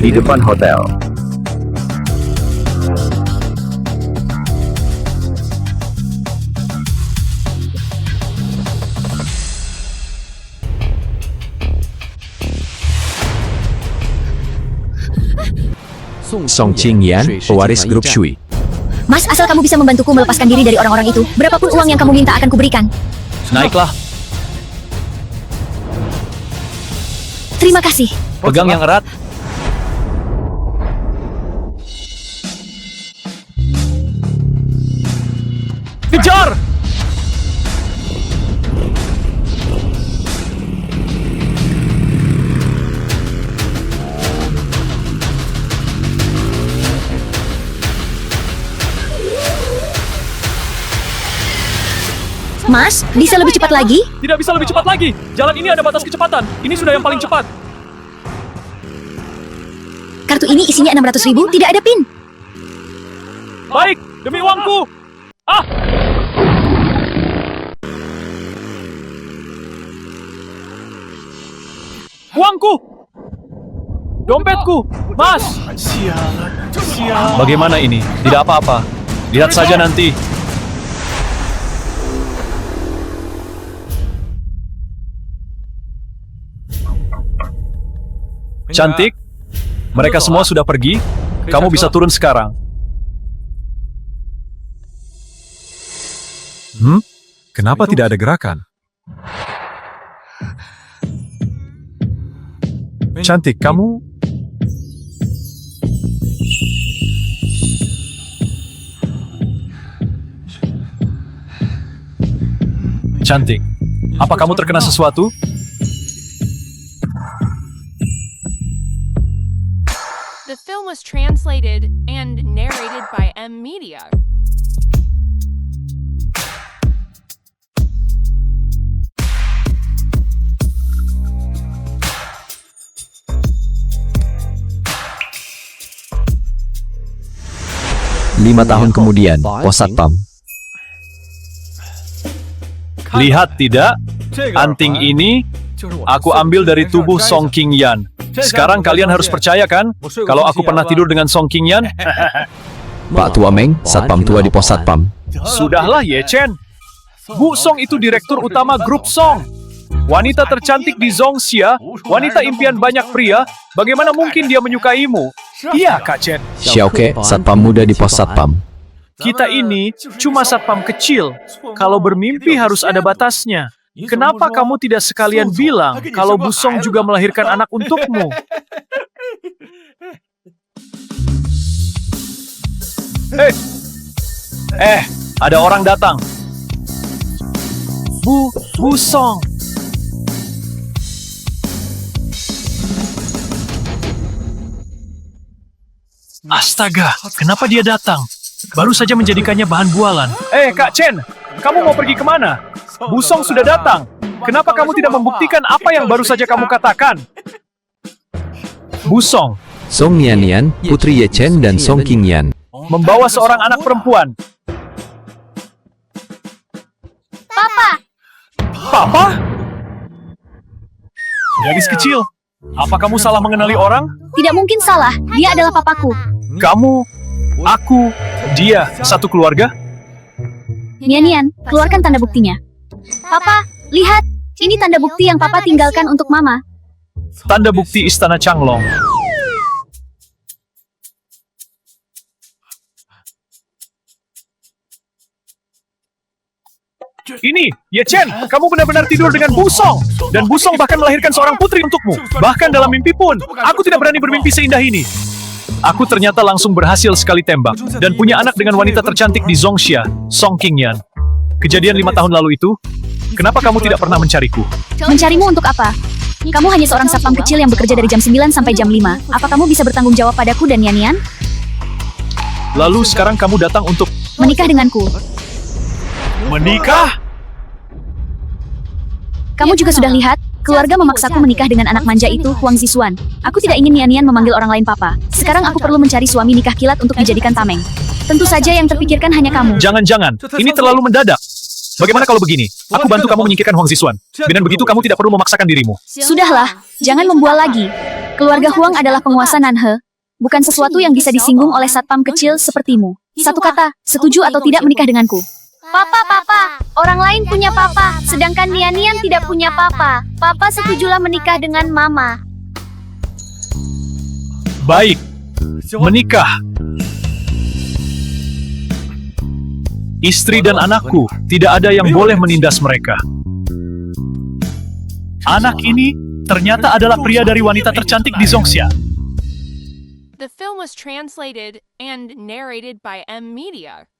di depan hotel. Song Qingyan, pewaris grup Shui. Mas, asal kamu bisa membantuku melepaskan diri dari orang-orang itu, berapapun uang yang kamu minta akan kuberikan. Naiklah, Terima kasih. pegang yang erat. Kejar! Mas, bisa lebih cepat lagi? Tidak bisa lebih cepat lagi. Jalan ini ada batas kecepatan. Ini sudah yang paling cepat. Kartu ini isinya 600.000, tidak ada PIN. Baik, demi uangku. Ah! Uangku! Dompetku! Mas! Bagaimana ini? Tidak apa-apa. Lihat saja nanti. Cantik, mereka semua sudah pergi. Kamu bisa turun sekarang. Kenapa tidak ada gerakan? Cantik, kamu... Cantik, apa kamu terkena sesuatu? The film was translated and narrated by M Media. Lima tahun kemudian, pos satpam. Lihat tidak? Anting ini aku ambil dari tubuh Song Qingyan. Sekarang kalian harus percaya kan? Kalau aku pernah tidur dengan Song Qingyan? Pak Tua Meng, satpam tua di pos satpam. Sudahlah Ye Chen. Bu Song itu direktur utama grup Song. Wanita tercantik di Zhongxia, wanita impian banyak pria. Bagaimana mungkin dia menyukaimu? Iya Kak Chen. Xiaoke, satpam muda di pos satpam. Kita ini cuma satpam kecil. Kalau bermimpi harus ada batasnya. Kenapa kamu tidak sekalian bilang kalau Bu Song juga melahirkan anak untukmu? Ada orang datang. Bu Song. Astaga, kenapa dia datang? Baru saja menjadikannya bahan bualan. Kak Chen, kamu mau pergi kemana? Bu Song sudah datang. Kenapa kamu tidak membuktikan apa yang baru saja kamu katakan? Bu Song, Song Nianian, putri Ye Chen dan Song Qingyan. membawa seorang anak perempuan. Papa? Gadis kecil, apa kamu salah mengenali orang? Tidak mungkin salah, dia adalah papaku. Kamu, aku, dia, satu keluarga? Nian, keluarkan tanda buktinya. Papa, lihat, ini tanda bukti yang Papa tinggalkan untuk Mama. Tanda bukti Istana Changlong. Ini, Ye Chen, kamu benar-benar tidur dengan Bu Song. Dan Bu Song bahkan melahirkan seorang putri untukmu. Bahkan dalam mimpi pun, aku tidak berani bermimpi seindah ini. Aku ternyata langsung berhasil sekali tembak. Dan punya anak dengan wanita tercantik di Zhongxia, Song Qingyan. Kejadian 5 tahun lalu itu, kenapa kamu tidak pernah mencariku? Mencarimu untuk apa? Kamu hanya seorang satpam kecil yang bekerja dari jam 9 sampai jam 5. Apa kamu bisa bertanggung jawab padaku dan Nian? Lalu sekarang kamu datang untuk Menikah denganku. menikah? Kamu juga sudah lihat, keluarga memaksaku menikah dengan anak manja itu, Huang Zixuan. Aku tidak ingin Nian memanggil orang lain papa. Sekarang aku perlu mencari suami nikah kilat untuk dijadikan tameng. Tentu saja yang terpikirkan hanya kamu. Jangan-jangan, ini terlalu mendadak. Bagaimana kalau begini? Aku bantu kamu menyingkirkan Huang Zixuan. Dengan begitu kamu tidak perlu memaksakan dirimu. Sudahlah, jangan membual lagi. Keluarga Huang adalah penguasa Nanhe, bukan sesuatu yang bisa disinggung oleh satpam kecil sepertimu. Satu kata, setuju atau tidak menikah denganku? Papa, orang lain punya papa, sedangkan Nian tidak punya papa. Papa setujulah menikah dengan mama. Baik, menikah. Istri dan anakku, tidak ada yang boleh menindas mereka. Anak ini ternyata adalah pria dari wanita tercantik di Zongxia. The film was translated and narrated by M Media.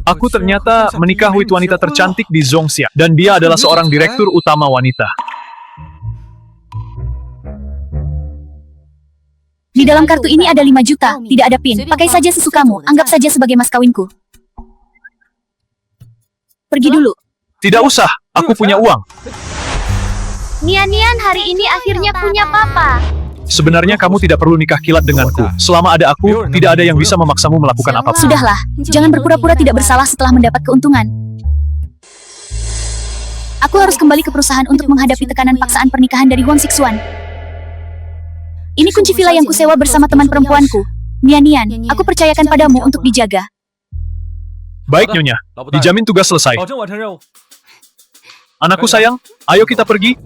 Aku ternyata menikahi wanita tercantik di Zongxia, dan dia adalah seorang direktur utama wanita. Di dalam kartu ini ada 5 juta, tidak ada PIN. Pakai saja sesukamu, anggap saja sebagai mas kawinku. Pergi dulu. Tidak usah, aku punya uang. Nian hari ini akhirnya punya papa. Sebenarnya kamu tidak perlu nikah kilat denganku. Selama ada aku, tidak ada yang bisa memaksamu melakukan apapun. Sudahlah, jangan berpura-pura tidak bersalah setelah mendapat keuntungan. Aku harus kembali ke perusahaan untuk menghadapi tekanan paksaan pernikahan dari Huang Xixuan. Ini kunci villa yang kusewa bersama teman perempuanku. Nian, aku percayakan padamu untuk dijaga. Baik, Nyonya. Dijamin tugas selesai. Anakku sayang, ayo kita pergi.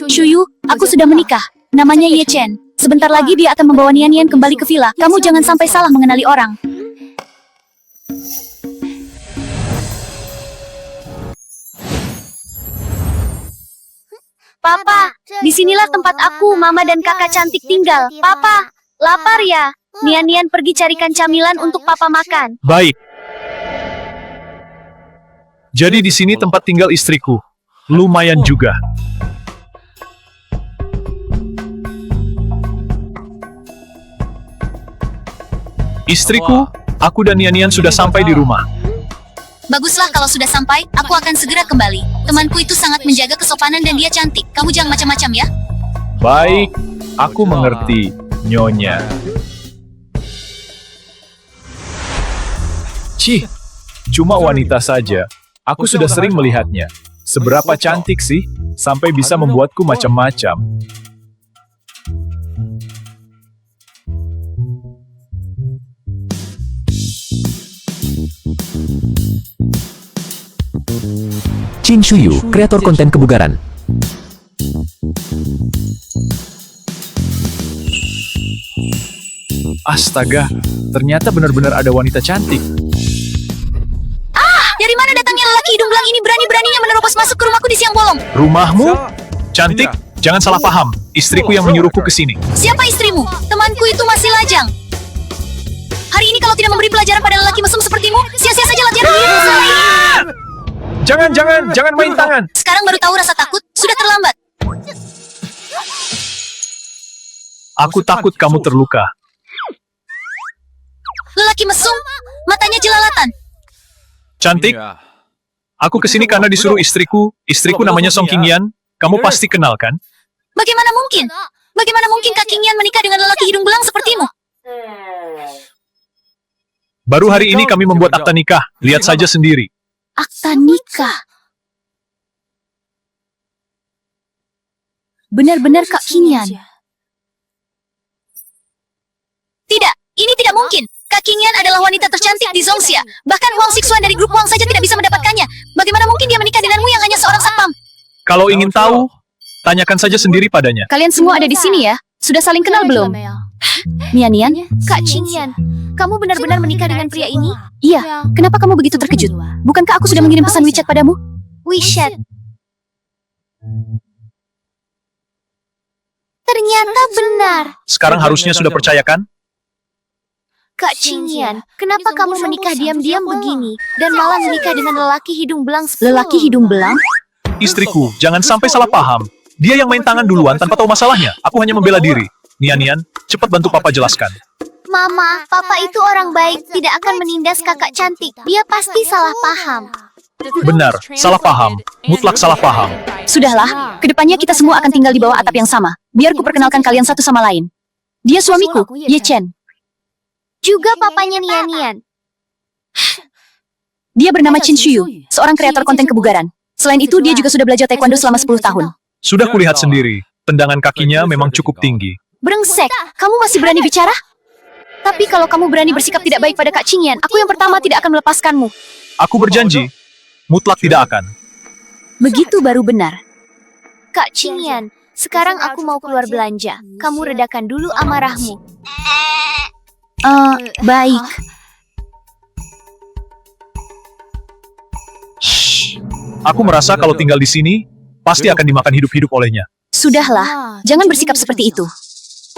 Shuyu, aku sudah menikah. Namanya Ye Chen. Sebentar lagi dia akan membawa Nian kembali ke villa. Kamu jangan sampai salah mengenali orang. Papa, disinilah tempat aku, Mama dan kakak cantik tinggal. Papa, lapar ya? Nian pergi carikan camilan untuk Papa makan. Baik. Jadi di sini tempat tinggal istriku. Lumayan juga. Istriku, aku dan Nian sudah sampai di rumah. Baguslah kalau sudah sampai, aku akan segera kembali. Temanku itu sangat menjaga kesopanan dan dia cantik. Kamu jangan macam-macam ya. Baik, aku mengerti, Nyonya. Cih, cuma wanita saja. Aku sudah sering melihatnya. Seberapa cantik sih, sampai bisa membuatku macam-macam. Chin Shuyu, kreator konten kebugaran. Astaga, ternyata benar-benar ada wanita cantik. Dari mana datangnya lelaki hidung belang ini berani-beraninya menerobos masuk ke rumahku di siang bolong? Rumahmu? Cantik? Jangan salah paham. Istriku yang menyuruhku ke sini. Siapa istrimu? Temanku itu masih lajang. Hari ini kalau tidak memberi pelajaran pada lelaki mesum sepertimu, sia-sia saja latihan dirimu selama ini. Jangan main tangan. Sekarang baru tahu rasa takut, sudah terlambat. Aku takut kamu terluka. Lelaki mesum, matanya jelalatan. Cantik? Aku kesini karena disuruh istriku. Istriku namanya Song Qingyan. Kamu pasti kenal kan? Bagaimana mungkin? Bagaimana mungkin Kak Qingyan menikah dengan lelaki hidung belang sepertimu? Baru hari ini kami membuat akta nikah. Lihat saja sendiri. Akta nikah. Benar-benar Kak Qingyan. Tidak, ini tidak mungkin. Kak Qingyan adalah wanita tercantik di Zongxia. Bahkan Huang Xixuan dari grup Huang saja tidak bisa mendapatkannya. Bagaimana mungkin dia menikah denganmu yang hanya seorang satpam? Kalau ingin tahu, tanyakan saja sendiri padanya. Kalian semua ada di sini ya? Sudah saling kenal belum? Nian, Kak Qingyan, kamu benar-benar menikah dengan pria ini? Iya, kenapa kamu begitu terkejut? Bukankah aku sudah mengirim pesan WeChat padamu? WeChat? Ternyata benar. Sekarang harusnya sudah percaya kan? Kak Qingyan, kenapa kamu menikah diam-diam begini? Dan malah menikah dengan lelaki hidung belang? Lelaki hidung belang? Istriku, jangan sampai salah paham. Dia yang main tangan duluan tanpa tahu masalahnya. Aku hanya membela diri. Nian, cepat bantu Papa jelaskan. Mama, Papa itu orang baik, tidak akan menindas kakak cantik. Dia pasti salah paham. Benar, salah paham. Mutlak salah paham. Sudahlah, kedepannya kita semua akan tinggal di bawah atap yang sama. Biar ku perkenalkan kalian satu sama lain. Dia suamiku, Ye Chen. Juga papanya Nian. Dia bernama Qin Shuyu, seorang kreator konten kebugaran. Selain itu, dia juga sudah belajar taekwondo selama 10 tahun. Sudah kulihat sendiri, tendangan kakinya memang cukup tinggi. Brengsek, kamu masih berani bicara? Tapi kalau kamu berani bersikap tidak baik pada Kak Qingyan, aku yang pertama tidak akan melepaskanmu. Aku berjanji, mutlak tidak akan. Begitu baru benar. Kak Qingyan, sekarang aku mau keluar belanja. Kamu redakan dulu amarahmu. Baik. Aku merasa kalau tinggal di sini, pasti akan dimakan hidup-hidup olehnya. Sudahlah, jangan bersikap seperti itu.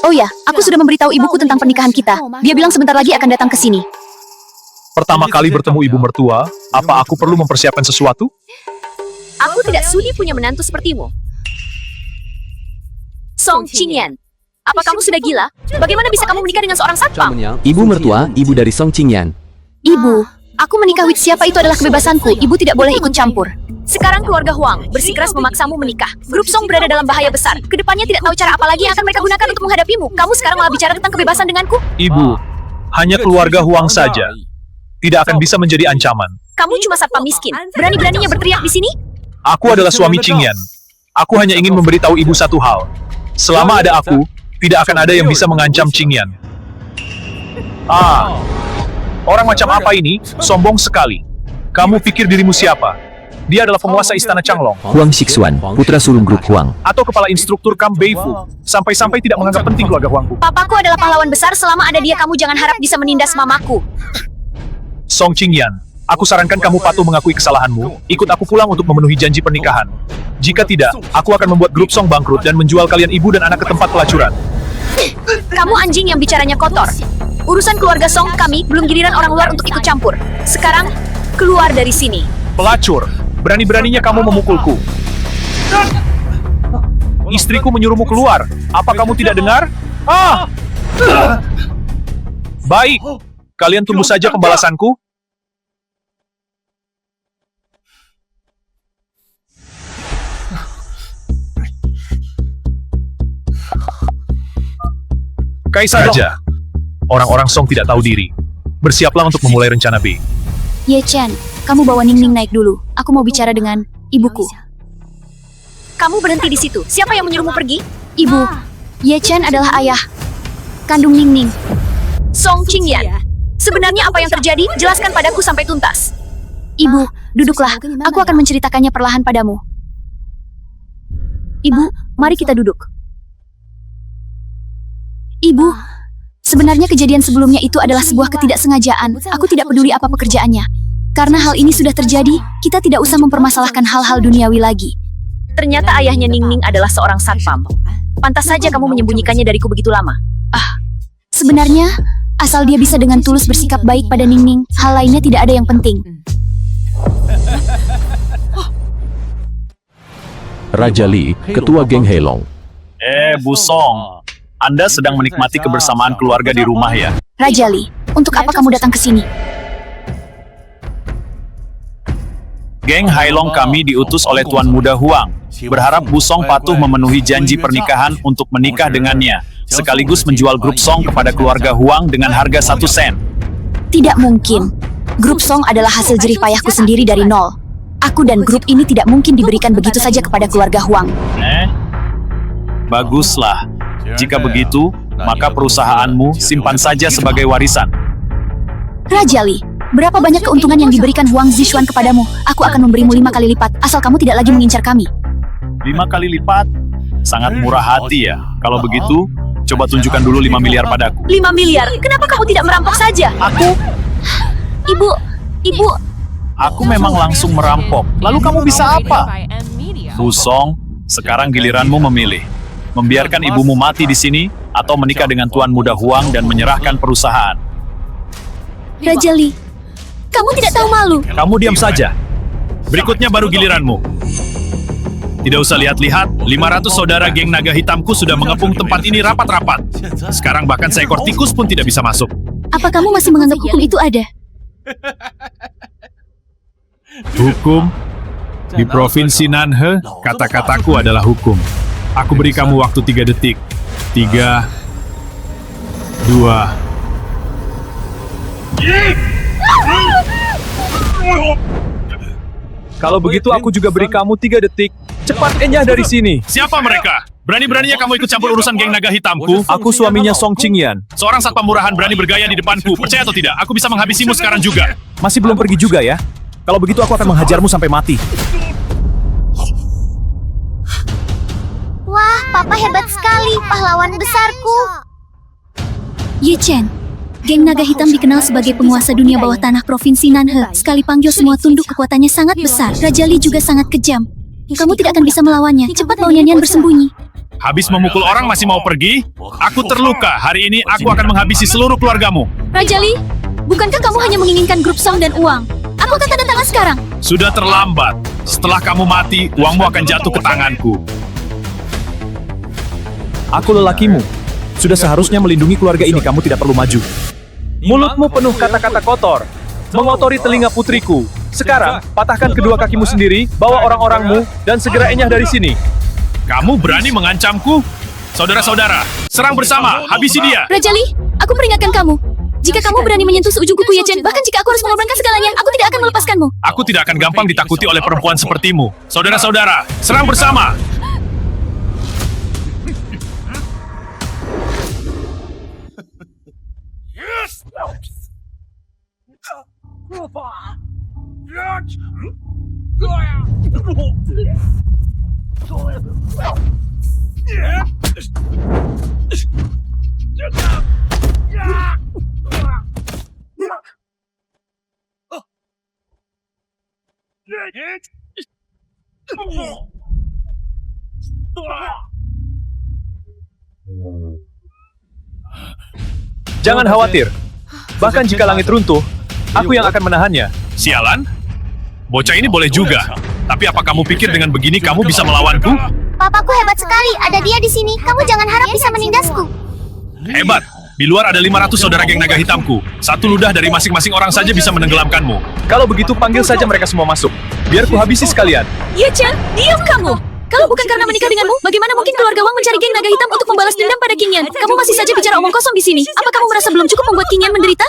Oh ya, aku sudah memberitahu ibuku tentang pernikahan kita. Dia bilang sebentar lagi akan datang ke sini. Pertama kali bertemu ibu mertua, apa aku perlu mempersiapkan sesuatu? Aku tidak sudi punya menantu sepertimu. Song Qingyan, apa kamu sudah gila? Bagaimana bisa kamu menikah dengan seorang satpam? Ibu mertua, ibu dari Song Qingyan. Ibu, aku menikah with siapa itu adalah kebebasanku. Ibu tidak boleh ikut campur. Sekarang keluarga Huang bersikeras memaksamu menikah. Grup Song berada dalam bahaya besar. Kedepannya tidak tahu cara apa lagi yang akan mereka gunakan untuk menghadapimu. Kamu sekarang malah bicara tentang kebebasan denganku? Ibu, hanya keluarga Huang saja. Tidak akan bisa menjadi ancaman. Kamu cuma satpam miskin. Berani-beraninya berteriak di sini? Aku adalah suami Qingyan. Aku hanya ingin memberitahu ibu satu hal. Selama ada aku, tidak akan ada yang bisa mengancam Qingyan. Orang macam apa ini? Sombong sekali. Kamu pikir dirimu siapa? Dia adalah penguasa istana Changlong. Huang Xixuan, putra sulung grup Huang. Atau kepala instruktur Kam Beifu. Sampai-sampai tidak menganggap penting keluarga Huangku. Papaku adalah pahlawan besar. Selama ada dia, kamu jangan harap bisa menindas mamaku. Song Qingyan, aku sarankan kamu patuh mengakui kesalahanmu. Ikut aku pulang untuk memenuhi janji pernikahan. Jika tidak, aku akan membuat grup Song bangkrut dan menjual kalian ibu dan anak ke tempat pelacuran. Kamu anjing yang bicaranya kotor. Urusan keluarga Song kami, belum giliran orang luar untuk ikut campur. Sekarang, keluar dari sini. Pelacur, berani-beraninya kamu memukulku. Istriku menyuruhmu keluar. Apa kamu tidak dengar? Baik, kalian tunggu saja pembalasanku. Kaisar saja. Orang-orang Song tidak tahu diri. Bersiaplah untuk memulai rencana B. Ye Chen, kamu bawa Ningning naik dulu. Aku mau bicara dengan ibuku. Kamu berhenti di situ. Siapa yang menyuruhmu pergi? Ibu, Ye Chen adalah ayah kandung Ningning. Song Qingyan, sebenarnya apa yang terjadi? Jelaskan padaku sampai tuntas. Ibu, duduklah. Aku akan menceritakannya perlahan padamu. Ibu, mari kita duduk. Ibu, sebenarnya kejadian sebelumnya itu adalah sebuah ketidaksengajaan. Aku tidak peduli apa pekerjaannya. Karena hal ini sudah terjadi, kita tidak usah mempermasalahkan hal-hal duniawi lagi. Ternyata ayahnya Ningning adalah seorang satpam. Pantas saja kamu menyembunyikannya dariku begitu lama. Sebenarnya, asal dia bisa dengan tulus bersikap baik pada Ningning, hal lainnya tidak ada yang penting. Raja Li, ketua geng Heilong. Bu Song, Anda sedang menikmati kebersamaan keluarga di rumah ya? Raja Li, untuk apa kamu datang ke sini? Geng Hailong kami diutus oleh Tuan Muda Huang. Berharap Bu Song patuh memenuhi janji pernikahan untuk menikah dengannya, sekaligus menjual grup Song kepada keluarga Huang dengan harga 1 sen. Tidak mungkin. Grup Song adalah hasil jerih payahku sendiri dari nol. Aku dan grup ini tidak mungkin diberikan begitu saja kepada keluarga Huang. Baguslah. Jika begitu, maka perusahaanmu simpan saja sebagai warisan. Raja Li, berapa banyak keuntungan yang diberikan Huang Zishuan kepadamu? Aku akan memberimu 5 kali lipat, asal kamu tidak lagi mengincar kami. 5 kali lipat? Sangat murah hati ya. Kalau begitu, coba tunjukkan dulu 5 miliar padaku. 5 miliar? Kenapa kamu tidak merampok saja? Ibu. Aku memang langsung merampok. Lalu kamu bisa apa? Bu Song, sekarang giliranmu memilih. Membiarkan ibumu mati di sini, atau menikah dengan Tuan Muda Huang dan menyerahkan perusahaan. Raja Li, kamu tidak tahu malu. Kamu diam saja. Berikutnya baru giliranmu. Tidak usah lihat-lihat, 500 saudara geng naga hitamku sudah mengepung tempat ini rapat-rapat. Sekarang bahkan seekor tikus pun tidak bisa masuk. Apa kamu masih menganggap hukum itu ada? Hukum? Di Provinsi Nanhe, kata-kataku adalah hukum. Aku beri kamu waktu 3 detik. 3, 2, Kalau begitu aku juga beri kamu 3 detik. Cepat enyah dari sini. Siapa mereka? Berani-beraninya kamu ikut campur urusan geng naga hitamku? Aku suaminya Song Qingyan. Seorang satpam murahan berani bergaya di depanku. Percaya atau tidak, aku bisa menghabisimu sekarang juga. Masih belum pergi juga ya? Kalau begitu aku akan menghajarmu sampai mati. Wah, Papa hebat sekali, pahlawan besarku. Ye Chen, geng naga hitam dikenal sebagai penguasa dunia bawah tanah Provinsi Nanhe. Sekali panggil semua tunduk, kekuatannya sangat besar. Raja Li juga sangat kejam. Kamu tidak akan bisa melawannya. Cepat bawa Nian bersembunyi. Habis memukul orang masih mau pergi? Aku terluka. Hari ini aku akan menghabisi seluruh keluargamu. Raja Li, bukankah kamu hanya menginginkan grup Song dan uang? Aku akan tanda tangan sekarang. Sudah terlambat. Setelah kamu mati, uangmu akan jatuh ke tanganku. Aku lelakimu. Sudah seharusnya melindungi keluarga ini, kamu tidak perlu maju. Mulutmu penuh kata-kata kotor. Mengotori telinga putriku. Sekarang, patahkan kedua kakimu sendiri, bawa orang-orangmu, dan segera enyah dari sini. Kamu berani mengancamku? Saudara-saudara, serang bersama, habisi dia. Raja Li, aku peringatkan kamu. Jika kamu berani menyentuh seujung kuku Ye Chen, bahkan jika aku harus mengorbankan segalanya, aku tidak akan melepaskanmu. Aku tidak akan gampang ditakuti oleh perempuan sepertimu. Saudara-saudara, serang bersama. Jangan khawatir. Bahkan jika langit runtuh, aku yang akan menahannya. Sialan? Bocah ini boleh juga. Tapi apa kamu pikir dengan begini kamu bisa melawanku? Papaku hebat sekali, ada dia di sini. Kamu jangan harap bisa menindasku. Hebat. Di luar ada 500 saudara geng naga hitamku. Satu ludah dari masing-masing orang saja bisa menenggelamkanmu. Kalau begitu panggil saja mereka semua masuk. Biar ku habisi sekalian. Ye Chen, diam kamu. Kalau bukan karena menikah denganmu, bagaimana mungkin keluarga Wang mencari geng naga hitam untuk membalas dendam pada Qingyan? Kamu masih saja bicara omong kosong di sini. Apa kamu merasa belum cukup membuat Qingyan menderita?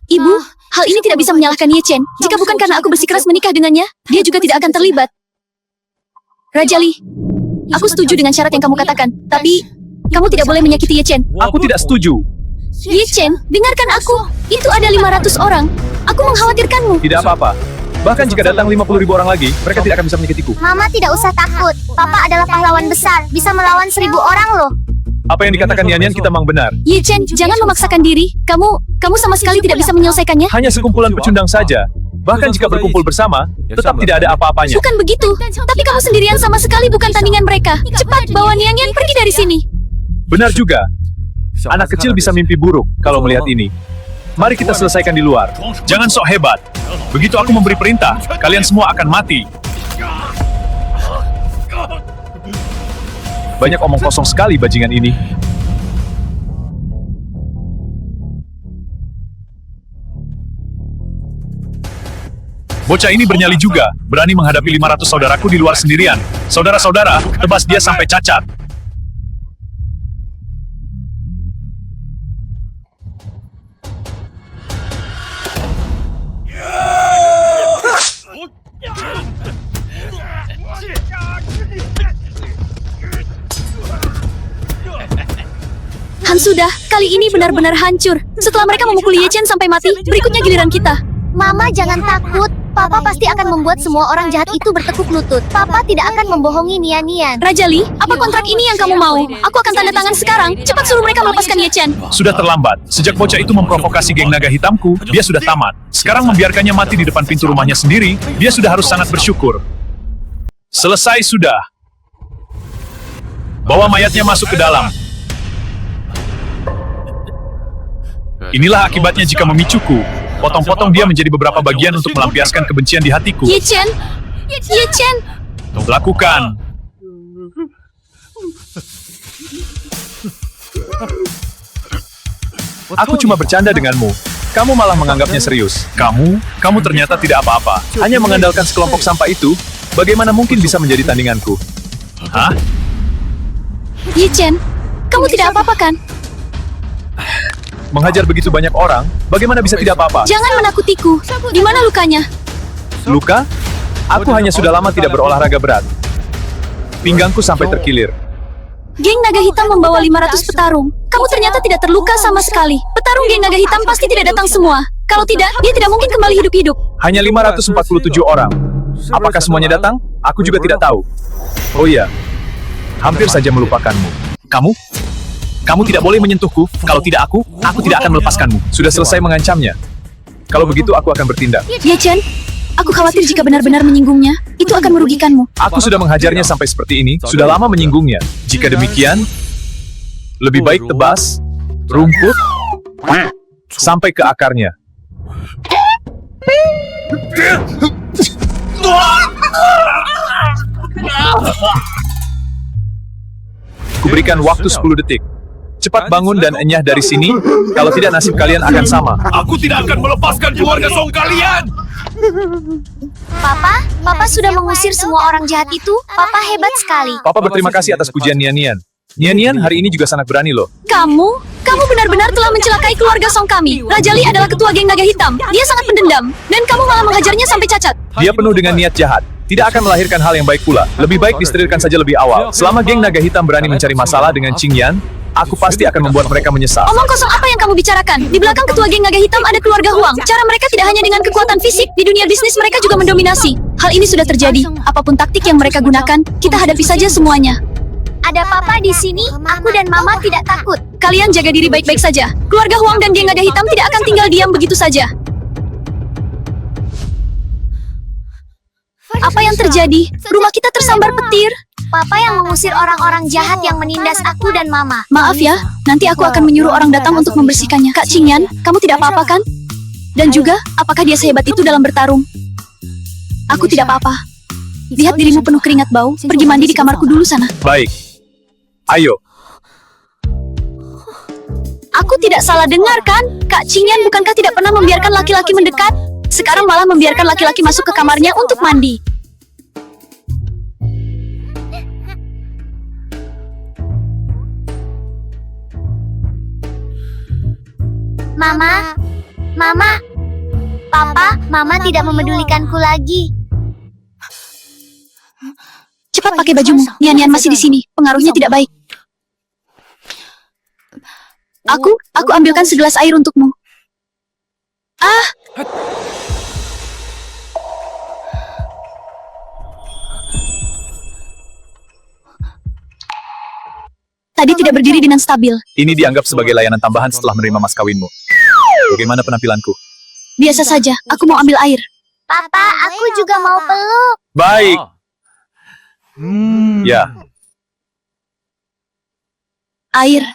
Ibu, hal ini tidak bisa menyalahkan Ye Chen. Jika bukan karena aku bersikeras menikah dengannya, dia juga tidak akan terlibat. Raja Li, aku setuju dengan syarat yang kamu katakan, tapi kamu tidak boleh menyakiti Ye Chen. Aku tidak setuju. Ye Chen, dengarkan aku. Itu ada 500 orang. Aku mengkhawatirkanmu. Tidak apa-apa. Bahkan jika datang 50.000 orang lagi, mereka tidak akan bisa menyakitiku. Mama tidak usah takut. Papa adalah pahlawan besar, bisa melawan 1000 orang loh. Apa yang dikatakan Nian kita memang benar. Ye Chen, jangan memaksakan diri. Kamu sama sekali tidak bisa menyelesaikannya. Hanya sekumpulan pecundang saja. Bahkan jika berkumpul bersama, tetap tidak ada apa-apanya. Bukan begitu. Tapi kamu sendirian sama sekali bukan tandingan mereka. Cepat bawa Nian pergi dari sini. Benar juga. Anak kecil bisa mimpi buruk kalau melihat ini. Mari kita selesaikan di luar. Jangan sok hebat. Begitu aku memberi perintah, kalian semua akan mati. Banyak omong kosong sekali bajingan ini. Bocah ini bernyali juga, berani menghadapi 500 saudaraku di luar sendirian. Saudara-saudara, tebas dia sampai cacat. Han sudah, kali ini benar-benar hancur. Setelah mereka memukul Ye Chen sampai mati, berikutnya giliran kita. Mama jangan takut. Papa pasti akan membuat semua orang jahat itu bertekuk lutut. Papa tidak akan membohongi Nian. Raja Li, apa kontrak ini yang kamu mau? Aku akan tanda tangan sekarang. Cepat suruh mereka melepaskan Ye Chen. Sudah terlambat. Sejak bocah itu memprovokasi geng naga hitamku, dia sudah tamat. Sekarang membiarkannya mati di depan pintu rumahnya sendiri, dia sudah harus sangat bersyukur. Selesai sudah. Bawa mayatnya masuk ke dalam. Inilah akibatnya jika memicuku. Potong-potong dia menjadi beberapa bagian untuk melampiaskan kebencian di hatiku. Ye Chen! Ye Chen! Lakukan. Aku cuma bercanda denganmu. Kamu malah menganggapnya serius. Kamu ternyata tidak apa-apa. Hanya mengandalkan sekelompok sampah itu, bagaimana mungkin bisa menjadi tandinganku? Hah? Ye Chen, kamu tidak apa-apa kan? Menghajar begitu banyak orang, bagaimana bisa tidak apa-apa? Jangan menakutiku. Di mana lukanya? Luka? Aku hanya sudah lama tidak berolahraga berat. Pinggangku sampai terkilir. Geng Naga Hitam membawa 500 petarung. Kamu ternyata tidak terluka sama sekali. Petarung geng Naga Hitam pasti tidak datang semua. Kalau tidak, dia tidak mungkin kembali hidup-hidup. Hanya 547 orang. Apakah semuanya datang? Aku juga tidak tahu. Oh iya, hampir saja melupakanmu. Kamu tidak boleh menyentuhku. Kalau tidak aku tidak akan melepaskanmu. Sudah selesai mengancamnya. Kalau begitu aku akan bertindak. Ye Chen, aku khawatir jika benar-benar menyinggungnya, itu akan merugikanmu. Aku sudah menghajarnya sampai seperti ini, sudah lama menyinggungnya. Jika demikian, lebih baik tebas, rumput, sampai ke akarnya. Kuberikan waktu 10 detik. Cepat bangun dan enyah dari sini, kalau tidak nasib kalian akan sama. Aku tidak akan melepaskan keluarga Song kalian! Papa sudah mengusir semua orang jahat itu. Papa hebat sekali. Papa berterima kasih atas pujian Nian-Nian. Nian-Nian hari ini juga sangat berani loh. Kamu benar-benar telah mencelakai keluarga Song kami. Raja Li adalah ketua geng Naga Hitam. Dia sangat pendendam. Dan kamu malah menghajarnya sampai cacat. Dia penuh dengan niat jahat. Tidak akan melahirkan hal yang baik pula. Lebih baik disterilkan saja lebih awal. Selama geng Naga Hitam berani mencari masalah dengan Qingyan, aku pasti akan membuat mereka menyesal. Omong kosong apa yang kamu bicarakan? Di belakang ketua geng Naga Hitam ada keluarga Huang. Cara mereka tidak hanya dengan kekuatan fisik, di dunia bisnis mereka juga mendominasi. Hal ini sudah terjadi. Apapun taktik yang mereka gunakan, kita hadapi saja semuanya. Ada Papa di sini, aku dan Mama tidak takut. Kalian jaga diri baik-baik saja. Keluarga Huang dan geng Naga Hitam tidak akan tinggal diam begitu saja. Apa yang terjadi? Rumah kita tersambar petir. Papa yang mengusir orang-orang jahat yang menindas aku dan Mama. Maaf ya, nanti aku akan menyuruh orang datang untuk membersihkannya. Kak Qingyan, kamu tidak apa-apa kan? Dan juga, apakah dia sehebat itu dalam bertarung? Aku tidak apa-apa. Lihat dirimu penuh keringat bau, pergi mandi di kamarku dulu sana. Baik. Ayo. Aku tidak salah dengar kan? Kak Qingyan bukankah tidak pernah membiarkan laki-laki mendekat? Sekarang malah membiarkan laki-laki masuk ke kamarnya untuk mandi. Mama, Papa, Mama tidak memedulikanku lagi. Cepat pakai bajumu. Nian-Nian masih di sini. Pengaruhnya tidak baik. Aku ambilkan segelas air untukmu. Tadi tidak berdiri dengan stabil. Ini dianggap sebagai layanan tambahan setelah menerima mas kawinmu. Bagaimana penampilanku? Biasa saja, aku mau ambil air. Papa, aku juga mau peluk. Baik. Ya, Air.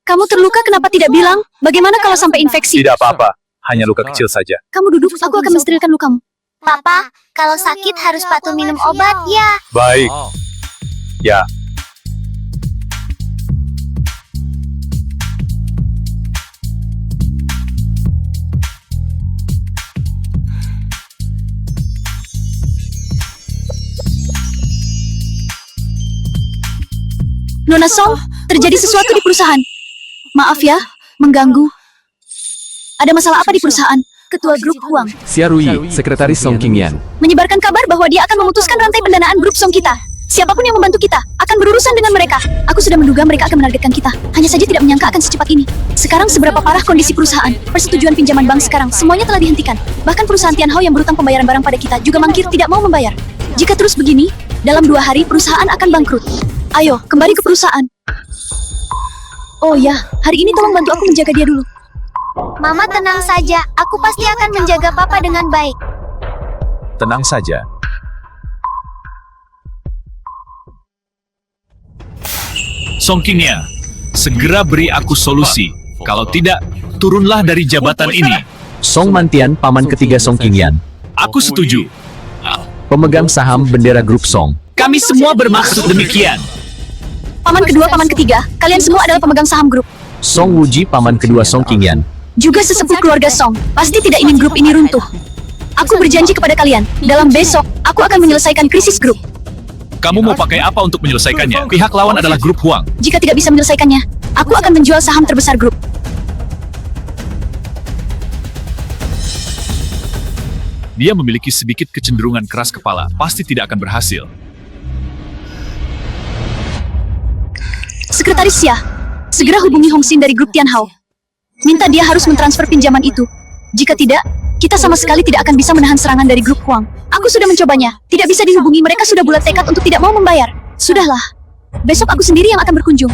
Kamu terluka kenapa tidak bilang? Bagaimana kalau sampai infeksi? tidak apa-apa. Hanya luka kecil saja. Kamu duduk, aku akan mensterilkan lukamu. Papa, kalau sakit harus patuh minum obat ya. Baik. Ya. Nona Song, terjadi sesuatu di perusahaan. Maaf ya, mengganggu. Ada masalah apa di perusahaan? Ketua grup Huang Xia Ruyi, sekretaris Song Qingyan. menyebarkan kabar bahwa dia akan memutuskan rantai pendanaan grup Song kita. Siapapun yang membantu kita akan berurusan dengan mereka. Aku sudah menduga mereka akan menargetkan kita. Hanya saja tidak menyangka akan secepat ini. Sekarang seberapa parah kondisi perusahaan? Persetujuan pinjaman bank sekarang semuanya telah dihentikan. Bahkan perusahaan Tianhao yang berutang pembayaran barang pada kita juga mangkir tidak mau membayar. Jika terus begini, dalam 2 hari perusahaan akan bangkrut. Ayo, kembali ke perusahaan. Oh ya, hari ini tolong bantu aku menjaga dia dulu. Mama tenang saja, aku pasti akan menjaga Papa dengan baik. Tenang saja. Song Qingyan, segera beri aku solusi. Kalau tidak, turunlah dari jabatan ini. Song Mantian, paman ketiga Song Qingyan. Aku setuju. Pemegang saham bendera grup Song. Kami semua bermaksud demikian. Paman kedua, paman ketiga, kalian semua adalah pemegang saham grup. Song Wuji, paman kedua Song Qingyan. Juga sesepuh keluarga Song, pasti tidak ingin grup ini runtuh. Aku berjanji kepada kalian, dalam besok, aku akan menyelesaikan krisis grup. Kamu mau pakai apa untuk menyelesaikannya? Pihak lawan adalah grup Huang. Jika tidak bisa menyelesaikannya, aku akan menjual saham terbesar grup. Dia memiliki sedikit kecenderungan keras kepala, pasti tidak akan berhasil. Sekretaris Xia, segera hubungi Hong Xin dari grup Tianhao. Minta dia harus mentransfer pinjaman itu. Jika tidak, kita sama sekali tidak akan bisa menahan serangan dari grup Huang. Aku sudah mencobanya. Tidak bisa dihubungi, mereka sudah bulat tekad untuk tidak mau membayar. Sudahlah. Besok aku sendiri yang akan berkunjung.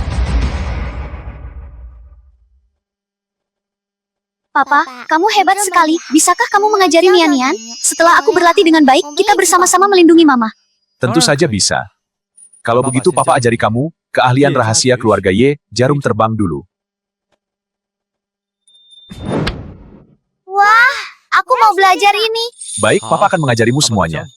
Papa, kamu hebat sekali. Bisakah kamu mengajari Nian-Nian? Setelah aku berlatih dengan baik, kita bersama-sama melindungi Mama. Tentu saja bisa. Kalau begitu Papa ajari kamu keahlian rahasia keluarga Ye, jarum terbang dulu. Wah, aku mau belajar ini. Baik, Papa akan mengajarimu semuanya.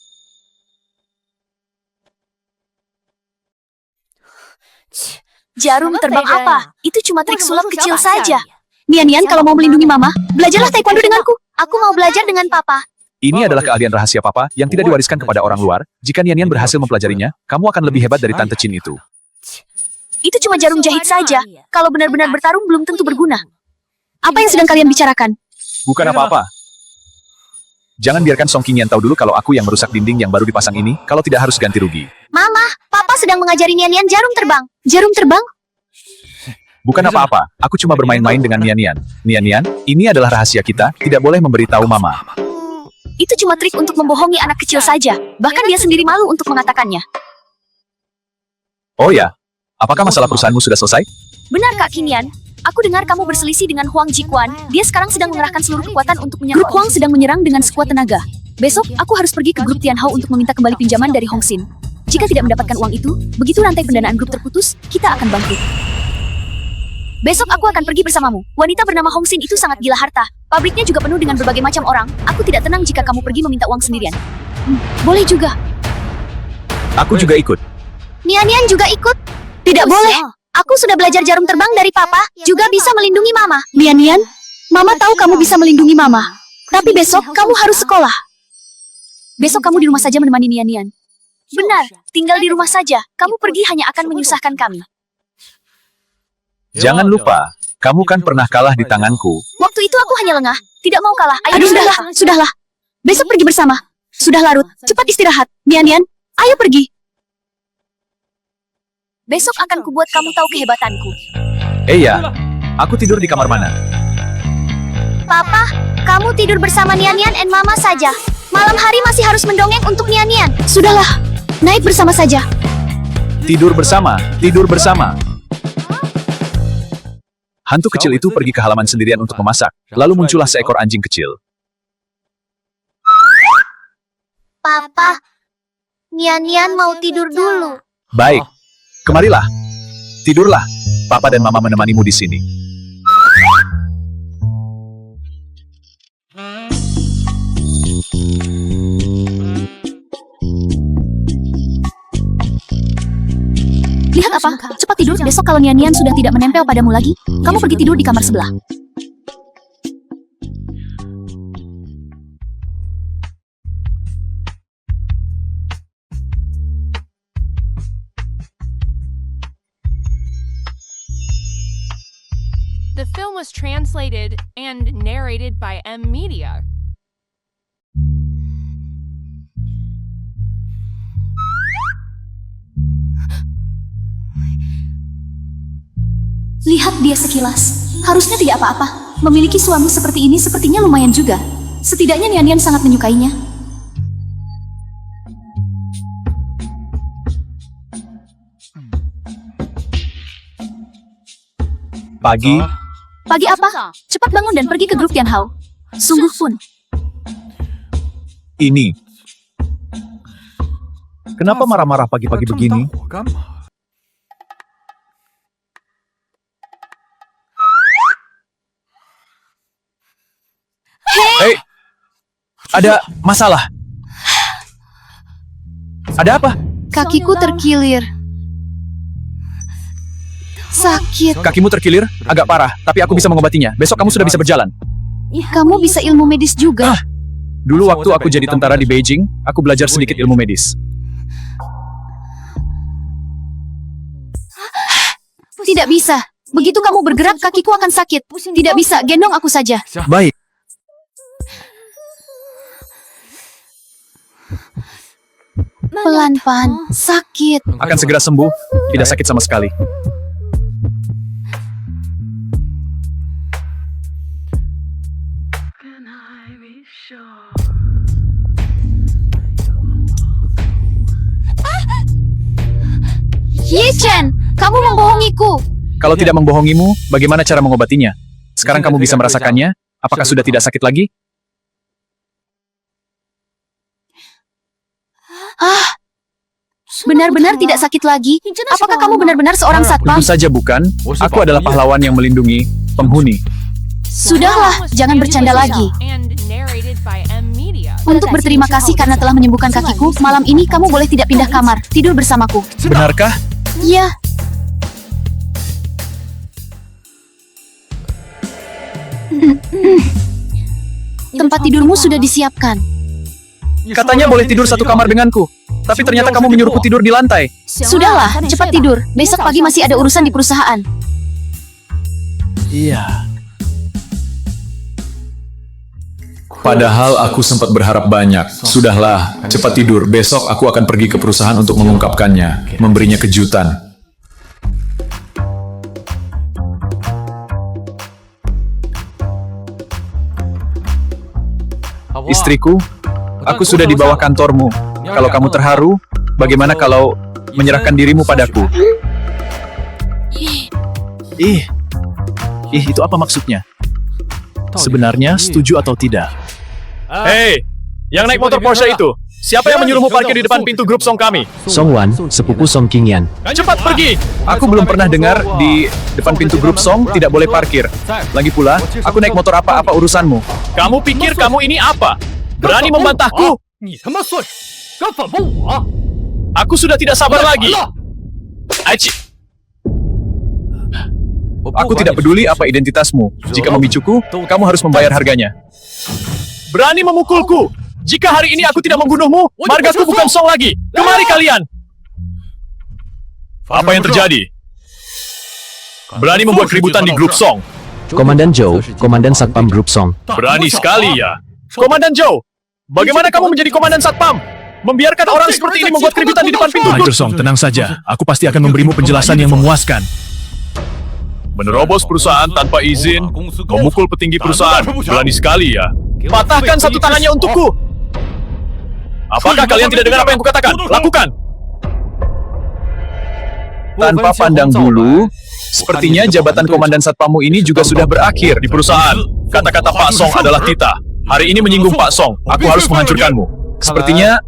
Jarum terbang apa? Itu cuma trik sulap kecil saja. Nian-Nian, kalau mau melindungi Mama, belajarlah taekwondo denganku. Aku mau belajar dengan Papa. Ini adalah keahlian rahasia Papa yang tidak diwariskan kepada orang luar. Jika Nian-Nian berhasil mempelajarinya, kamu akan lebih hebat dari Tante Chin itu. Itu cuma jarum jahit saja. Kalau benar-benar bertarung belum tentu berguna. Apa yang sedang kalian bicarakan? Bukan apa-apa. Jangan biarkan Song Qingyan tahu dulu kalau aku yang merusak dinding yang baru dipasang ini, kalau tidak harus ganti rugi. Mama, Papa sedang mengajari Nian-Nian jarum terbang. Jarum terbang? Bukan apa-apa, aku cuma bermain-main dengan Nian-Nian. Nian-Nian, ini adalah rahasia kita, tidak boleh memberitahu Mama. Itu cuma trik untuk membohongi anak kecil saja. Bahkan dia sendiri malu untuk mengatakannya. Oh ya, apakah masalah perusahaanmu sudah selesai? Benar Kak Qingyan. Aku dengar kamu berselisih dengan Huang Jikuan. Dia sekarang sedang mengerahkan seluruh kekuatan untuk menyerang. Grup Huang sedang menyerang dengan sekuat tenaga. Besok, aku harus pergi ke grup Tianhao untuk meminta kembali pinjaman dari Hong Xin. Jika tidak mendapatkan uang itu, begitu rantai pendanaan grup terputus, kita akan bangkrut. Besok aku akan pergi bersamamu. Wanita bernama Hong Xin itu sangat gila harta. Pabriknya juga penuh dengan berbagai macam orang. Aku tidak tenang jika kamu pergi meminta uang sendirian. Boleh juga. Aku juga ikut. Nian-Nian juga ikut. Tidak boleh. Aku sudah belajar jarum terbang dari Papa, juga bisa melindungi Mama. Nian-Nian, Mama tahu kamu bisa melindungi Mama. Tapi besok kamu harus sekolah. Besok kamu di rumah saja menemani Nian-Nian. Benar, tinggal di rumah saja. Kamu pergi hanya akan menyusahkan kami. Jangan lupa, kamu kan pernah kalah di tanganku. Waktu itu aku hanya lengah, tidak mau kalah. Ayo, sudahlah. Besok pergi bersama. Sudah larut, cepat istirahat. Nian-Nian, ayo pergi. Besok akan kubuat kamu tahu kehebatanku. Ya, aku tidur di kamar mana? Papa, kamu tidur bersama Nian-Nian dan Mama saja. Malam hari masih harus mendongeng untuk Nian-Nian. Sudahlah, naik bersama saja. Tidur bersama, tidur bersama. Hantu kecil itu pergi ke halaman sendirian untuk memasak. Lalu muncullah seekor anjing kecil. Papa, Nian-Nian mau tidur dulu. Baik, kemarilah. Tidurlah. Papa dan Mama menemanimu di sini. Lihat apa? Cepat tidur. Besok kalau Nian-Nian sudah tidak menempel padamu lagi, kamu pergi tidur di kamar sebelah. The film was translated and narrated by M Media. Lihat dia sekilas. Harusnya tidak apa-apa. Memiliki suami seperti ini sepertinya lumayan juga. Setidaknya Nian-Nian sangat menyukainya. Pagi, Pagi apa? Cepat bangun dan pergi ke grup Tianhao. Sungguh pun. ini. Kenapa marah-marah pagi-pagi begini? Hei, ada masalah. Ada apa? Kakiku terkilir. Sakit. Kakimu terkilir? Agak parah, tapi aku bisa mengobatinya. Besok kamu sudah bisa berjalan. Kamu bisa ilmu medis juga. Dulu waktu aku jadi tentara di Beijing, aku belajar sedikit ilmu medis. Tidak bisa. Begitu kamu bergerak, kakiku akan sakit. Tidak bisa, gendong aku saja. Baik. Pelan, Pan. Sakit. Akan segera sembuh. Tidak sakit sama sekali. Ye-chan, kamu membohongiku. Kalau tidak membohongimu, bagaimana cara mengobatinya? Sekarang kamu bisa merasakannya? Apakah sudah tidak sakit lagi? Benar-benar tidak sakit lagi. Apakah kamu benar-benar seorang satpam? Tentu saja bukan. Aku adalah pahlawan yang melindungi penghuni. Sudahlah, jangan bercanda lagi. And narrated by M Media. Untuk berterima kasih karena telah menyembuhkan kakiku, malam ini kamu boleh tidak pindah kamar. Tidur bersamaku. Benarkah? Iya. Tempat tidurmu sudah disiapkan. Katanya boleh tidur satu kamar denganku. Tapi ternyata kamu menyuruhku tidur di lantai. Sudahlah, cepat tidur. Besok pagi masih ada urusan di perusahaan. Iya. Padahal aku sempat berharap banyak. Sudahlah, cepat tidur. Besok aku akan pergi ke perusahaan untuk mengungkapkannya, memberinya kejutan. Istriku, aku sudah di bawah kantormu. Kalau kamu terharu, bagaimana kalau menyerahkan dirimu padaku? Ih, itu apa maksudnya? Sebenarnya setuju atau tidak? Hei, yang naik motor Porsche itu, siapa yang menyuruhmu parkir di depan pintu grup Song kami? Song Wan, sepupu Song Qingyan. Cepat pergi! Aku belum pernah dengar di depan pintu grup Song tidak boleh parkir. Lagi pula, aku naik motor apa urusanmu? Kamu pikir kamu ini apa? Berani membantahku? Aku sudah tidak sabar lagi. Aichi, Aku tidak peduli apa identitasmu. Jika memicuku, kamu harus membayar harganya. berani memukulku? Jika hari ini aku tidak membunuhmu, margaku bukan Song lagi. Kemari kalian! Apa yang terjadi? Berani membuat keributan di grup Song. Komandan Zhou, Komandan Satpam Grup Song. Berani sekali ya. Komandan Zhou, bagaimana kamu menjadi komandan Satpam? Membiarkan orang seperti ini membuat keributan di depan pintu grup. Major Song, tenang saja. Aku pasti akan memberimu penjelasan yang memuaskan. Menerobos perusahaan tanpa izin, memukul petinggi perusahaan. Berani sekali ya. Patahkan satu tangannya untukku. Apakah kalian tidak dengar apa yang kukatakan? Lakukan! Tanpa pandang bulu, sepertinya jabatan komandan satpammu ini juga sudah berakhir Di perusahaan, kata-kata Pak Song adalah tita. Hari ini menyinggung Pak Song. Aku harus menghancurkanmu. Sepertinya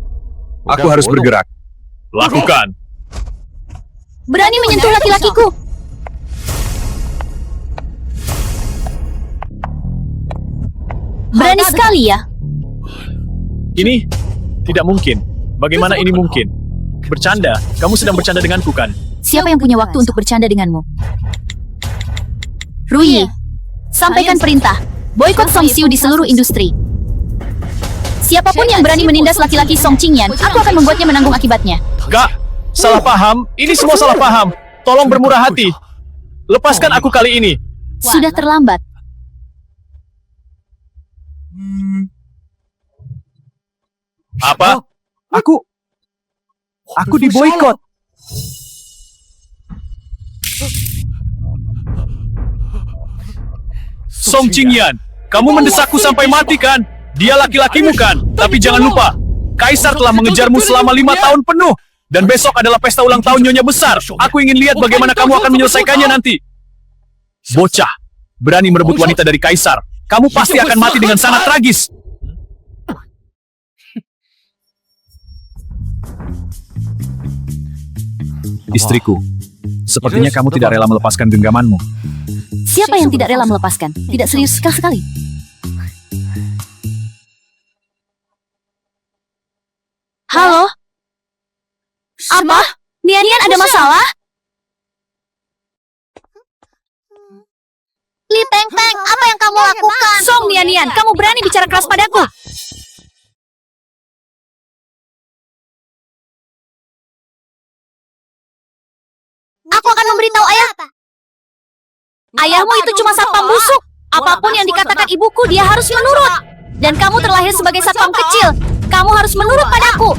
aku harus bergerak. Lakukan. Berani menyentuh laki-lakiku. Berani sekali ya. Ini tidak mungkin. Bagaimana ini mungkin? Bercanda. Kamu sedang bercanda denganku kan? Siapa yang punya waktu untuk bercanda denganmu? Rui, sampaikan perintah. Boykot Song Xiu di seluruh industri. Siapapun yang berani menindas laki-laki Song Qingyan, aku akan membuatnya menanggung akibatnya. Kak, salah paham. Ini semua salah paham. Tolong bermurah hati. Lepaskan aku kali ini. Sudah terlambat. Apa? Aku diboikot. Song Qingyan, kamu mendesakku sampai mati kan? Dia laki-lakimu kan? Tapi jangan lupa, Kaisar telah mengejarmu selama 5 tahun penuh. Dan besok adalah pesta ulang tahun Nyonya Besar. Aku ingin lihat bagaimana kamu akan menyelesaikannya nanti. Bocah, berani merebut wanita dari Kaisar. Kamu pasti akan mati dengan sangat tragis. Istriku, sepertinya kamu tidak rela melepaskan genggamanmu. Siapa yang tidak rela melepaskan? Tidak serius sekali. Halo? Apa? Nian ada masalah? Li Peng Peng, apa yang kamu lakukan? Song Nian, kamu berani bicara keras padaku? Aku akan memberitahu ayah. Ayahmu itu cuma satpam busuk. Apapun yang dikatakan ibuku, dia harus menurut. Dan kamu terlahir sebagai satpam kecil. Kamu harus menurut padaku.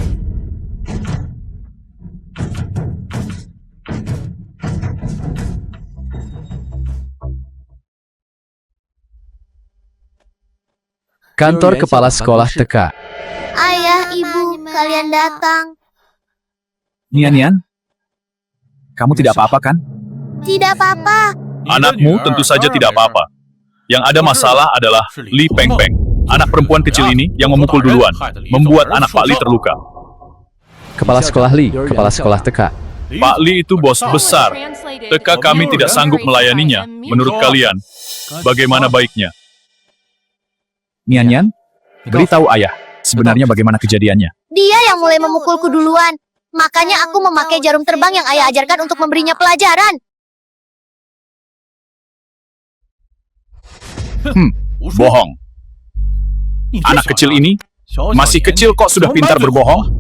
Kantor kepala sekolah Teka. Ayah, ibu, kalian datang. Nian, kamu tidak apa-apa kan? Tidak apa-apa. Anakmu tentu saja tidak apa-apa. Yang ada masalah adalah Li Peng Peng, anak perempuan kecil ini yang memukul duluan, membuat anak Pak Li terluka. Kepala sekolah Li, kepala sekolah Teka. Pak Li itu bos besar. Teka kami tidak sanggup melayaninya. Menurut kalian, bagaimana baiknya? Nian, beritahu ayah, sebenarnya bagaimana kejadiannya? Dia yang mulai memukulku duluan. Makanya aku memakai jarum terbang yang ayah ajarkan untuk memberinya pelajaran. Bohong. Anak kecil ini masih kecil kok sudah pintar berbohong?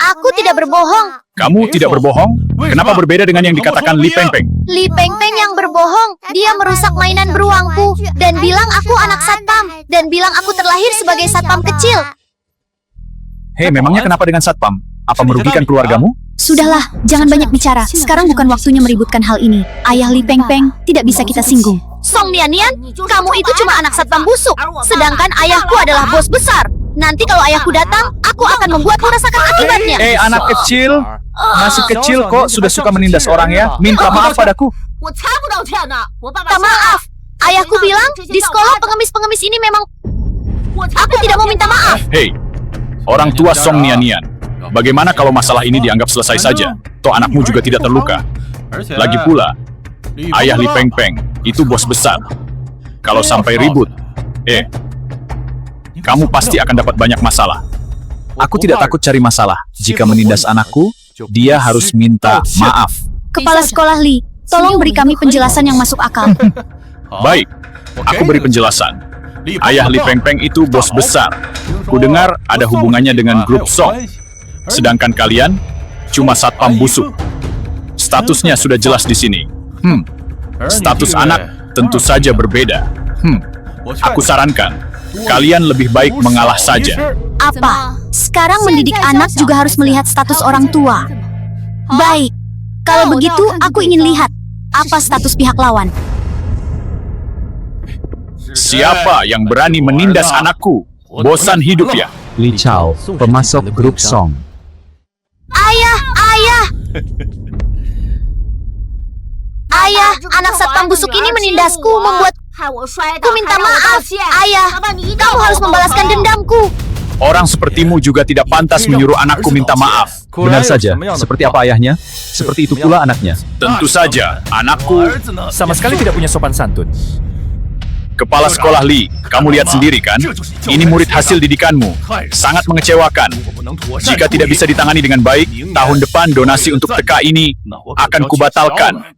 Aku tidak berbohong. Kamu tidak berbohong? Kenapa berbeda dengan yang dikatakan Li Peng Peng? Li Peng Peng yang berbohong. Dia merusak mainan beruangku dan bilang aku anak satpam dan bilang aku terlahir sebagai satpam kecil. Hei, memangnya kenapa dengan satpam? Apa merugikan keluargamu? Sudahlah, jangan banyak bicara. Sekarang bukan waktunya meributkan hal ini. Ayah Li Peng Peng tidak bisa kita singgung. Song Nian, kamu itu cuma anak satpam busuk. Sedangkan ayahku adalah bos besar. Nanti kalau ayahku datang, aku akan membuatmu rasakan akibatnya. Anak kecil, masih kecil kok sudah suka menindas orang ya? Minta maaf padaku. Minta maaf. Ayahku bilang di sekolah pengemis-pengemis ini memang. Aku tidak mau minta maaf. Hei, orang tua Song Nian. Bagaimana kalau masalah ini dianggap selesai saja? Toh anakmu juga tidak terluka. Lagi pula, ayah Li Peng Peng itu bos besar. Kalau sampai ribut, kamu pasti akan dapat banyak masalah. Aku tidak takut cari masalah. Jika menindas anakku, dia harus minta maaf. Kepala sekolah Li, tolong beri kami penjelasan yang masuk akal. Baik, aku beri penjelasan. Ayah Li Peng Peng itu bos besar. Kudengar ada hubungannya dengan grup Song. Sedangkan kalian cuma satpam busuk. Statusnya sudah jelas di sini. Status anak tentu saja berbeda. Aku sarankan, kalian lebih baik mengalah saja. Apa? Sekarang mendidik anak juga harus melihat status orang tua. Baik, kalau begitu aku ingin lihat apa status pihak lawan. Siapa yang berani menindas anakku? Bosan hidup ya? Li Chao, pemasok grup Song. Ayah. Ayah, anak satpam busuk ini menindasku, membuatku minta maaf. Ayah, kamu harus membalaskan dendamku. Orang sepertimu juga tidak pantas menyuruh anakku minta maaf. Benar saja, seperti apa ayahnya, seperti itu pula anaknya. Tentu saja, anakku Sama sekali tidak punya sopan santun. kepala sekolah Li. Kamu lihat sendiri kan? Ini murid hasil didikanmu. Sangat mengecewakan. Jika tidak bisa ditangani dengan baik, tahun depan donasi untuk TK ini akan kubatalkan.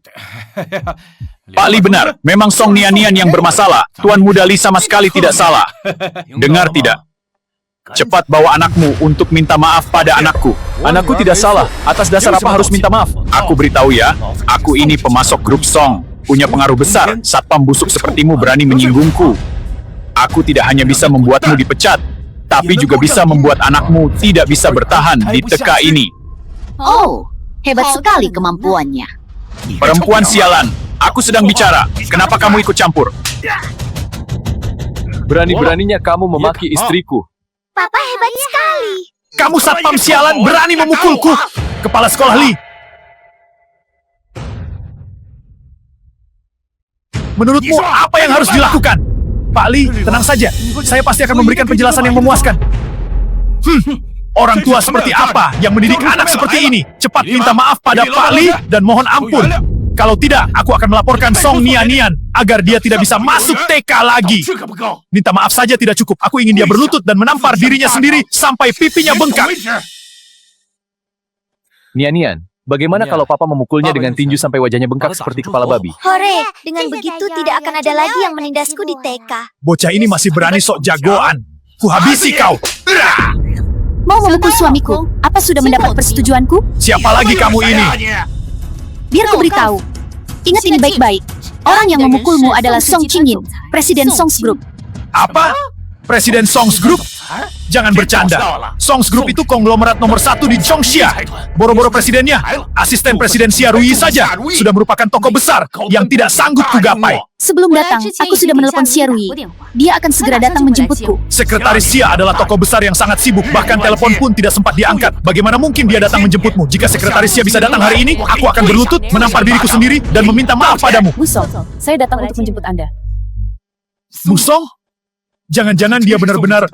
Pak Li benar, memang Song Nian yang bermasalah. Tuan Muda Li sama sekali tidak salah. Dengar tidak? Cepat bawa anakmu untuk minta maaf pada anakku. Anakku tidak salah, atas dasar apa harus minta maaf? Aku beritahu ya, aku ini pemasok grup Song. Punya pengaruh besar, satpam busuk sepertimu berani menyinggungku. Aku tidak hanya bisa membuatmu dipecat, tapi juga bisa membuat anakmu tidak bisa bertahan di TK ini. Oh, hebat sekali kemampuannya. Perempuan sialan, aku sedang bicara. Kenapa kamu ikut campur? Berani-beraninya kamu memaki istriku. Papa hebat sekali. Kamu satpam sialan berani memukulku. Kepala sekolah Li. Menurutmu apa yang harus dilakukan? Pak Li, tenang saja. Saya pasti akan memberikan penjelasan yang memuaskan. Orang tua seperti apa yang mendidik anak seperti ini? Cepat minta maaf pada Pak Li dan mohon ampun. Kalau tidak, aku akan melaporkan Song Nian agar dia tidak bisa masuk TK lagi. Minta maaf saja tidak cukup. Aku ingin dia berlutut dan menampar dirinya sendiri sampai pipinya bengkak. Nian, bagaimana kalau papa memukulnya dengan tinju sampai wajahnya bengkak seperti kepala babi? Hore, dengan begitu tidak akan ada lagi yang menindasku di TK. Bocah ini masih berani sok jagoan. Kuhabisi kau. Mau memukul suamiku? Apa sudah mendapat persetujuanku? Siapa lagi kamu ini? Biar ku beritahu. Ingat ini baik-baik. Orang yang memukulmu adalah Song Qingyin, Presiden Songs Group. Apa? Presiden Songs Group? Jangan bercanda. Songs Group itu konglomerat nomor 1 di Zhongxia. Boro-boro presidennya, asisten presiden Xia Rui saja sudah merupakan tokoh besar yang tidak sanggup kugapai. Sebelum datang, aku sudah menelepon Xia Rui. Dia akan segera datang menjemputku. Sekretaris Xia adalah tokoh besar yang sangat sibuk, bahkan telepon pun tidak sempat diangkat. Bagaimana mungkin dia datang menjemputmu? Jika sekretaris Xia bisa datang hari ini, aku akan berlutut, menampar diriku sendiri, dan meminta maaf padamu. Busong, saya datang untuk menjemput Anda. Busong? Jangan-jangan dia benar-benar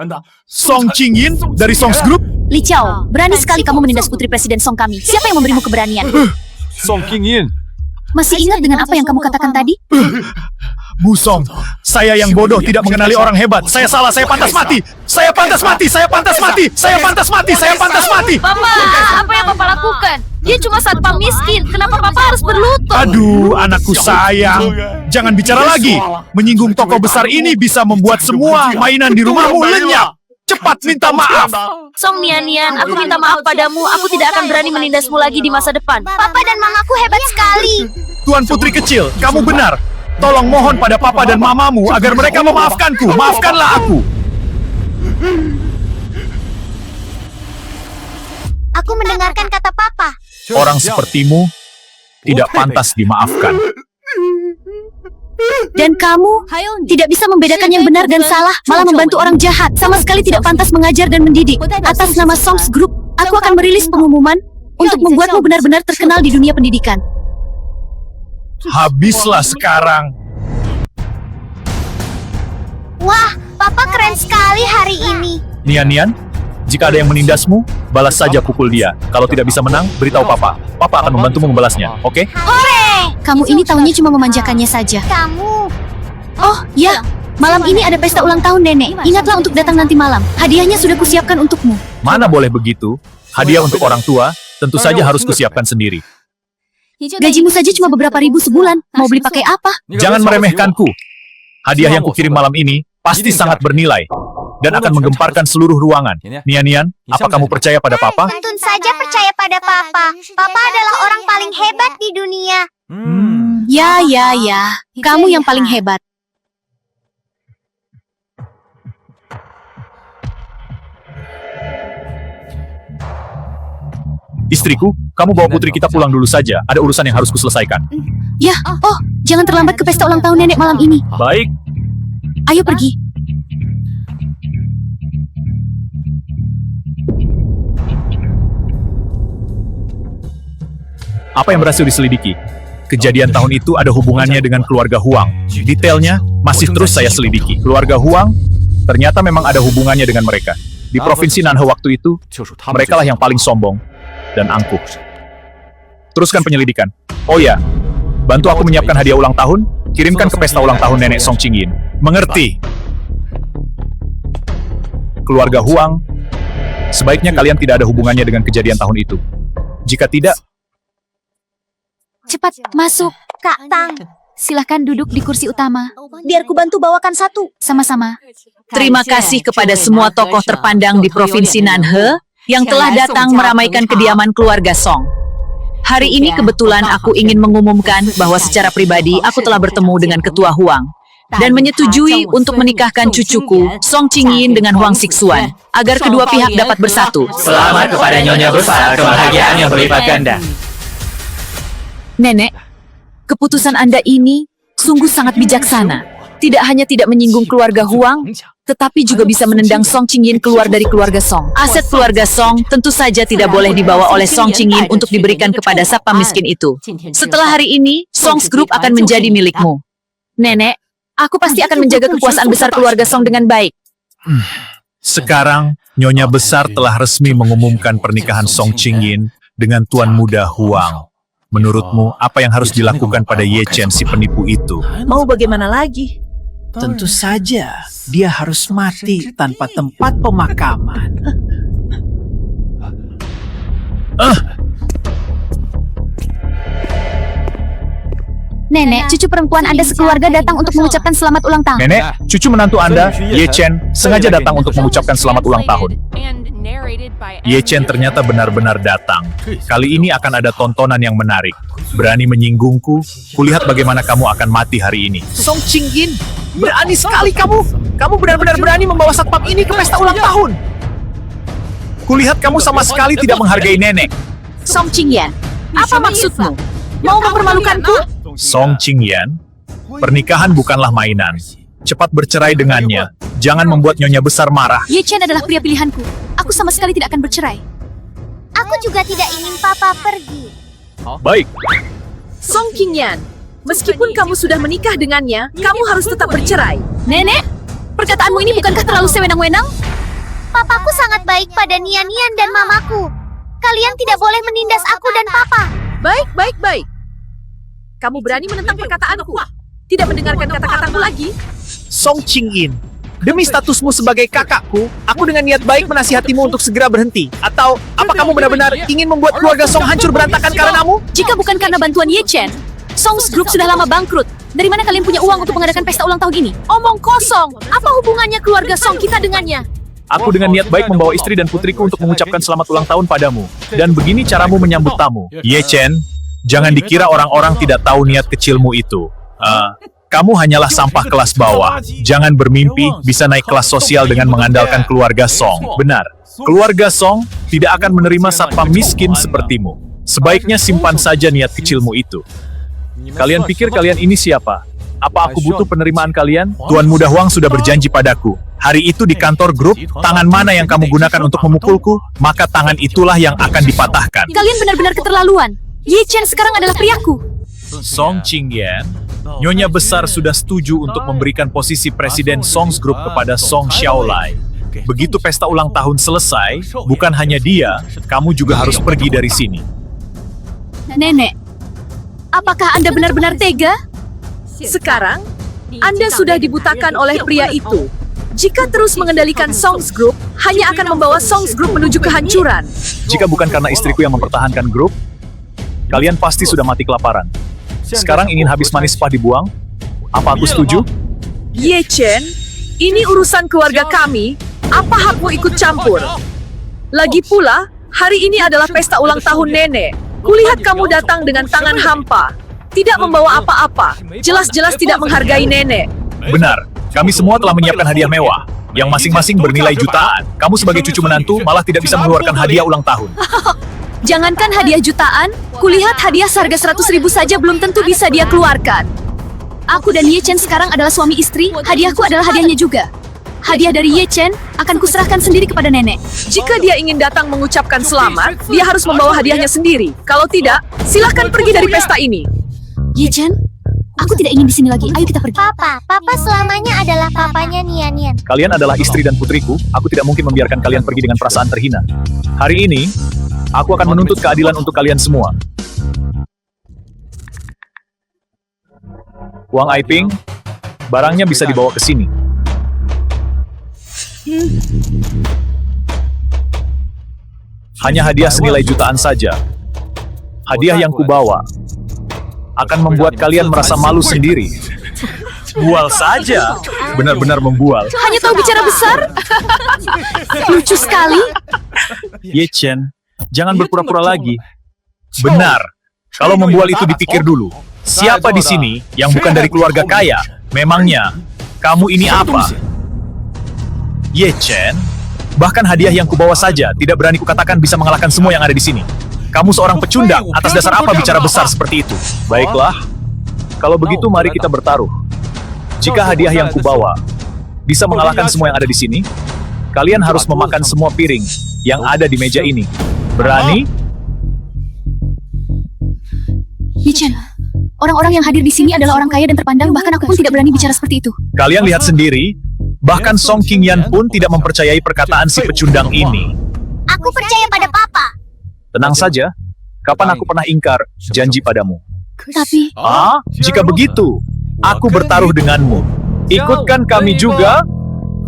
Song Qingyin dari Songs Group? Li Chao, berani sekali kamu menindas putri Presiden Song kami. Siapa yang memberimu keberanian? Song Qingyin. Masih ingat dengan apa yang kamu katakan tadi? Busong, saya yang bodoh tidak mengenali orang hebat. Saya salah, saya pantas mati. Saya pantas mati, saya pantas mati. Saya pantas mati, saya pantas mati. Papa, apa yang Papa lakukan? Dia cuma satpam miskin. Kenapa Papa harus berlutut? Aduh, anakku sayang. Jangan bicara lagi. Menyinggung tokoh besar ini bisa membuat semua mainan di rumahmu lenyap. Cepat minta maaf. Song Nian, aku minta maaf padamu. Aku tidak akan berani menindasmu lagi di masa depan. Papa dan Mamaku hebat sekali. Tuan Putri kecil, kamu benar. Tolong mohon pada papa dan mamamu agar mereka memaafkanku. Maafkanlah aku. Aku mendengarkan kata Papa. Orang sepertimu tidak pantas dimaafkan. Dan kamu tidak bisa membedakan yang benar dan salah, malah membantu orang jahat. Sama sekali tidak pantas mengajar dan mendidik. Atas nama Songs Group, aku akan merilis pengumuman untuk membuatmu benar-benar terkenal di dunia pendidikan. Habislah sekarang. Wah, Papa keren sekali hari ini. Nian, jika ada yang menindasmu, balas saja pukul dia. Kalau tidak bisa menang, beritahu Papa. Papa akan membantumu membalasnya, oke? Kamu ini taunya cuma memanjakannya saja. Kamu. Oh, ya. Malam ini ada pesta ulang tahun nenek. Ingatlah untuk datang nanti malam. Hadiahnya sudah kusiapkan untukmu. Mana boleh begitu? Hadiah untuk orang tua, tentu saja harus kusiapkan sendiri. Gajimu saja cuma beberapa ribu sebulan. Mau beli pakai apa? Jangan meremehkanku. Hadiah yang kukirim malam ini pasti sangat bernilai dan akan menggemparkan seluruh ruangan. Nian, apa kamu percaya pada Papa? Tentu saja percaya pada Papa. Papa adalah orang paling hebat di dunia. Ya. Kamu yang paling hebat. Istriku, kamu bawa putri kita pulang dulu saja. Ada urusan yang harus kuselesaikan. Ya, jangan terlambat ke pesta ulang tahun nenek malam ini. Baik. Ayo pergi. Apa yang berhasil diselidiki? Kejadian tahun itu ada hubungannya dengan keluarga Huang. Detailnya masih terus saya selidiki. Keluarga Huang ternyata memang ada hubungannya dengan mereka. Di provinsi Nanhe waktu itu, merekalah yang paling sombong dan angkuh. Teruskan penyelidikan. Oh ya, bantu aku menyiapkan hadiah ulang tahun, kirimkan ke pesta ulang tahun nenek Song Qingyin. Mengerti? Keluarga Huang, sebaiknya kalian tidak ada hubungannya dengan kejadian tahun itu. Jika tidak, Cepat masuk. Kak Tang, Silahkan duduk di kursi utama. biar ku bantu bawakan satu. Sama-sama. Terima kasih kepada semua tokoh terpandang di Provinsi Nanhe yang telah datang meramaikan kediaman keluarga Song. Hari ini kebetulan aku ingin mengumumkan bahwa secara pribadi aku telah bertemu dengan Ketua Huang dan menyetujui untuk menikahkan cucuku Song Qingyin dengan Huang Xixuan agar kedua pihak dapat bersatu. Selamat kepada Nyonya besar, kebahagiaan yang berlipat ganda. Nenek, keputusan Anda ini sungguh sangat bijaksana. Tidak hanya tidak menyinggung keluarga Huang, tetapi juga bisa menendang Song Qingyin keluar dari keluarga Song. Aset keluarga Song tentu saja tidak boleh dibawa oleh Song Qingyin untuk diberikan kepada satpam miskin itu. Setelah hari ini, Songs Group akan menjadi milikmu. Nenek, aku pasti akan menjaga kekuasaan besar keluarga Song dengan baik. sekarang Nyonya besar telah resmi mengumumkan pernikahan Song Qingyin dengan Tuan Muda Huang. Menurutmu, apa yang harus dilakukan pada Ye Chen si penipu itu? Mau bagaimana lagi? Tentu saja dia harus mati tanpa tempat pemakaman. Nenek, cucu perempuan Anda sekeluarga datang untuk mengucapkan selamat ulang tahun. Nenek, cucu menantu Anda, Ye Chen, sengaja datang untuk mengucapkan selamat ulang tahun. And narrated by Ye Chen ternyata benar-benar datang. Kali ini akan ada tontonan yang menarik. Berani menyinggungku, kulihat bagaimana kamu akan mati hari ini. Song Qingyin, berani sekali kamu. Kamu benar-benar berani membawa satpam ini ke pesta ulang tahun. Kulihat kamu sama sekali tidak menghargai nenek. Song Qingyan, apa maksudmu? Mau mempermalukanku? Song Qingyan, pernikahan bukanlah mainan. Cepat bercerai dengannya. Jangan membuat nyonya besar marah. Ye Chen adalah pria pilihanku. Aku sama sekali tidak akan bercerai. Aku juga tidak ingin papa pergi. Baik, Song Qingyan, meskipun kamu sudah menikah dengannya, kamu harus tetap bercerai. Nenek, perkataanmu ini bukankah terlalu sewenang-wenang? Papaku sangat baik pada Nian-Nian dan mamaku. Kalian tidak boleh menindas aku dan papa. Baik. Kamu berani menentang perkataanku? Tidak mendengarkan kata-kataku lagi? Song Qingyin, demi statusmu sebagai kakakku, aku dengan niat baik menasihatimu untuk segera berhenti. Atau apa kamu benar-benar ingin membuat keluarga Song hancur berantakan karenamu? Jika bukan karena bantuan Ye Chen, Song's Group sudah lama bangkrut. Dari mana kalian punya uang untuk mengadakan pesta ulang tahun ini? Omong kosong. Apa hubungannya keluarga Song kita dengannya? aku dengan niat baik membawa istri dan putriku untuk mengucapkan selamat ulang tahun padamu. Dan begini caramu menyambut tamu. Ye Chen, jangan dikira orang-orang tidak tahu niat kecilmu itu. Kamu hanyalah sampah kelas bawah. Jangan bermimpi bisa naik kelas sosial dengan mengandalkan keluarga Song. Benar, keluarga Song tidak akan menerima satpam miskin sepertimu. Sebaiknya simpan saja niat kecilmu itu. Kalian pikir kalian ini siapa? Apa aku butuh penerimaan kalian? Tuan Muda Huang sudah berjanji padaku. Hari itu di kantor grup, tangan mana yang kamu gunakan untuk memukulku, maka tangan itulah yang akan dipatahkan. Kalian benar-benar keterlaluan. Ye Chen sekarang adalah priaku. Song Qingyan, Nyonya Besar sudah setuju untuk memberikan posisi Presiden Song's Group kepada Song Xiaolai. Begitu pesta ulang tahun selesai, bukan hanya dia, kamu juga harus pergi dari sini. Nenek, apakah Anda benar-benar tega? Sekarang, Anda sudah dibutakan oleh pria itu. Jika terus mengendalikan Song's Group, hanya akan membawa Song's Group menuju kehancuran. Jika bukan karena istriku yang mempertahankan grup, kalian pasti sudah mati kelaparan. Sekarang ingin habis manis pah dibuang? Apa aku setuju? Ye Chen, ini urusan keluarga kami. Apa hakmu ikut campur? Lagi pula, hari ini adalah pesta ulang tahun nenek. Kulihat kamu datang dengan tangan hampa. Tidak membawa apa-apa. Jelas-jelas tidak menghargai nenek. Benar, kami semua telah menyiapkan hadiah mewah, yang masing-masing bernilai jutaan. Kamu sebagai cucu menantu malah tidak bisa mengeluarkan hadiah ulang tahun. Jangankan hadiah jutaan, kulihat hadiah seharga 100.000 saja belum tentu bisa dia keluarkan. Aku dan Ye Chen sekarang adalah suami istri, hadiahku adalah hadiahnya juga. Hadiah dari Ye Chen akan kuserahkan sendiri kepada nenek. Jika dia ingin datang mengucapkan selamat, dia harus membawa hadiahnya sendiri. Kalau tidak, silahkan pergi dari pesta ini. Ye Chen, aku tidak ingin di sini lagi. Ayo kita pergi. Papa selamanya adalah papanya Nian-Nian. Kalian adalah istri dan putriku, aku tidak mungkin membiarkan kalian pergi dengan perasaan terhina. Hari ini, aku akan menuntut keadilan untuk kalian semua. Wang Aiping, barangnya bisa dibawa ke sini. Hanya hadiah senilai jutaan saja. Hadiah yang kubawa akan membuat kalian merasa malu sendiri. Bual saja, benar-benar membual. Hanya tahu bicara besar? Lucu sekali. Ye Chen, jangan berpura-pura lagi. Benar, kalau membual itu dipikir dulu. Siapa di sini yang bukan dari keluarga kaya? Memangnya, kamu ini apa? Ye Chen, bahkan hadiah yang kubawa saja tidak berani kukatakan bisa mengalahkan semua yang ada di sini. Kamu seorang pecundang, atas dasar apa bicara besar seperti itu? Baiklah, kalau begitu mari kita bertaruh. Jika hadiah yang kubawa bisa mengalahkan semua yang ada di sini, kalian harus memakan semua piring yang ada di meja ini. Berani? Ye Chen, orang-orang yang hadir di sini adalah orang kaya dan terpandang, bahkan aku pun tidak berani bicara seperti itu. Kalian lihat sendiri, bahkan Song Qingyan pun tidak mempercayai perkataan si pecundang ini. Aku percaya pada papa. Tenang saja, kapan aku pernah ingkar janji padamu? Tapi, Jika begitu, aku bertaruh denganmu. Ikutkan kami juga?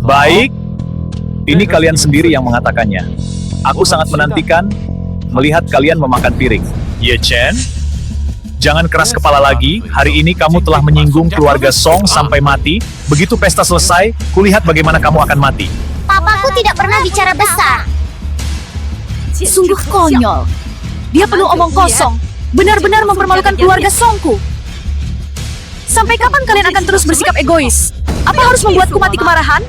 Baik, ini kalian sendiri yang mengatakannya. Aku sangat menantikan melihat kalian memakan piring. Ye Chen, jangan keras kepala lagi. Hari ini kamu telah menyinggung keluarga Song sampai mati. Begitu pesta selesai, kulihat bagaimana kamu akan mati. Papaku tidak pernah bicara besar. Sungguh konyol. Dia penuh omong kosong. Benar-benar mempermalukan keluarga Songku. Sampai kapan kalian akan terus bersikap egois? Apa harus membuatku mati kemarahan?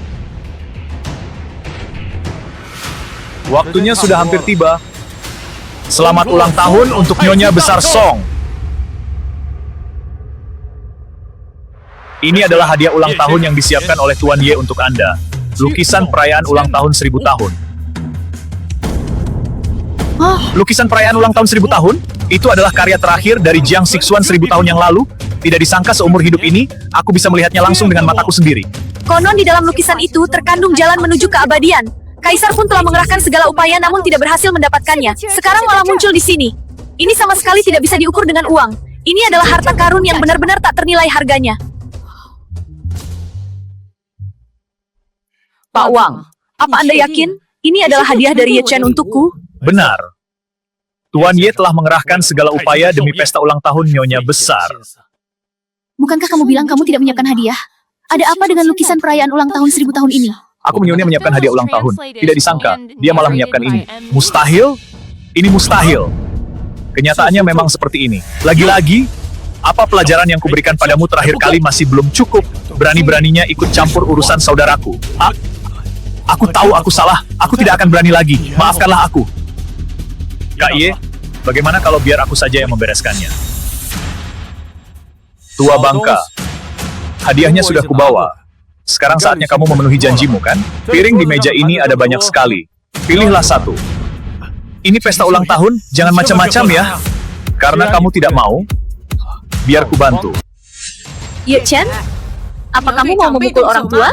Waktunya sudah hampir tiba. Selamat ulang tahun untuk Nyonya Besar Song. Ini adalah hadiah ulang tahun yang disiapkan oleh Tuan Ye untuk Anda. Lukisan perayaan ulang tahun 1000 tahun. Lukisan perayaan ulang tahun 1000 tahun? Itu adalah karya terakhir dari Jiang Sixuan 1000 tahun yang lalu. Tidak disangka seumur hidup ini, aku bisa melihatnya langsung dengan mataku sendiri. Konon di dalam lukisan itu terkandung jalan menuju keabadian. Kaisar pun telah mengerahkan segala upaya namun tidak berhasil mendapatkannya. Sekarang malah muncul di sini. Ini sama sekali tidak bisa diukur dengan uang. Ini adalah harta karun yang benar-benar tak ternilai harganya. Pak Wang, apa Anda yakin ini adalah hadiah dari Ye Chen untukku? Benar. Tuan Ye telah mengerahkan segala upaya demi pesta ulang tahun Nyonya Besar. Bukankah kamu bilang kamu tidak menyiapkan hadiah? Ada apa dengan lukisan perayaan ulang tahun 1000 tahun ini? Aku menyuruhnya menyiapkan hadiah ulang tahun. Tidak disangka, dia malah menyiapkan ini. Mustahil? Ini mustahil. Kenyataannya memang seperti ini. Lagi-lagi, apa pelajaran yang kuberikan padamu terakhir kali masih belum cukup? Berani-beraninya ikut campur urusan saudaraku. Aku tahu aku salah. Aku tidak akan berani lagi. Maafkanlah aku. Kak Ye, bagaimana kalau biar aku saja yang membereskannya? Tua bangka, hadiahnya sudah kubawa. Sekarang saatnya kamu memenuhi janjimu, kan? Piring di meja ini ada banyak sekali. Pilihlah satu. Ini pesta ulang tahun, jangan macam-macam ya. Karena kamu tidak mau, biar ku bantu. Ye Chen, apa kamu mau memukul orang tua?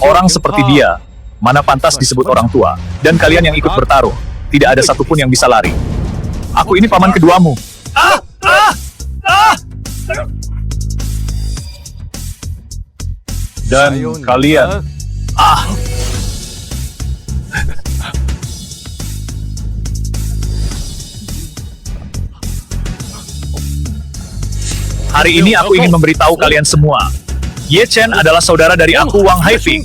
Orang seperti dia, mana pantas disebut orang tua. Dan kalian yang ikut bertarung, tidak ada satupun yang bisa lari. Aku ini paman keduamu. Dan kalian... Hari ini aku ingin memberitahu kalian semua. Ye Chen adalah saudara dari aku, Wang Haifeng.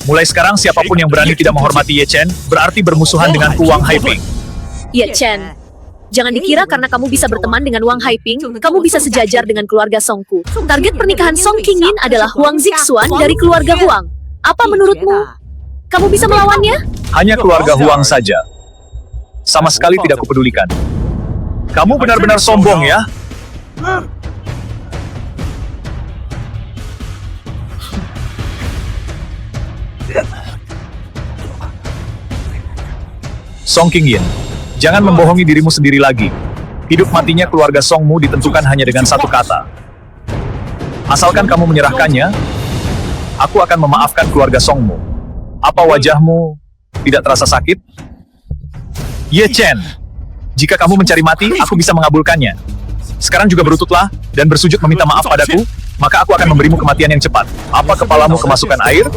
Mulai sekarang siapapun yang berani tidak menghormati Ye Chen, berarti bermusuhan denganku, Wang Haifeng. Ye Chen, jangan dikira karena kamu bisa berteman dengan Wang Haifeng, kamu bisa sejajar dengan keluarga Songku. Target pernikahan Song Qingyin adalah Huang Zixuan dari keluarga Huang. Apa menurutmu? Kamu bisa melawannya? Hanya keluarga Huang saja. Sama sekali tidak kupedulikan. Kamu benar-benar sombong ya? Song Qingyin, jangan membohongi dirimu sendiri lagi. Hidup matinya keluarga Songmu ditentukan hanya dengan satu kata. Asalkan kamu menyerahkannya, aku akan memaafkan keluarga Songmu. Apa wajahmu tidak terasa sakit? Ye Chen, jika kamu mencari mati, aku bisa mengabulkannya. Sekarang juga berlututlah dan bersujud meminta maaf padaku, maka aku akan memberimu kematian yang cepat. Apa kepalamu kemasukan air?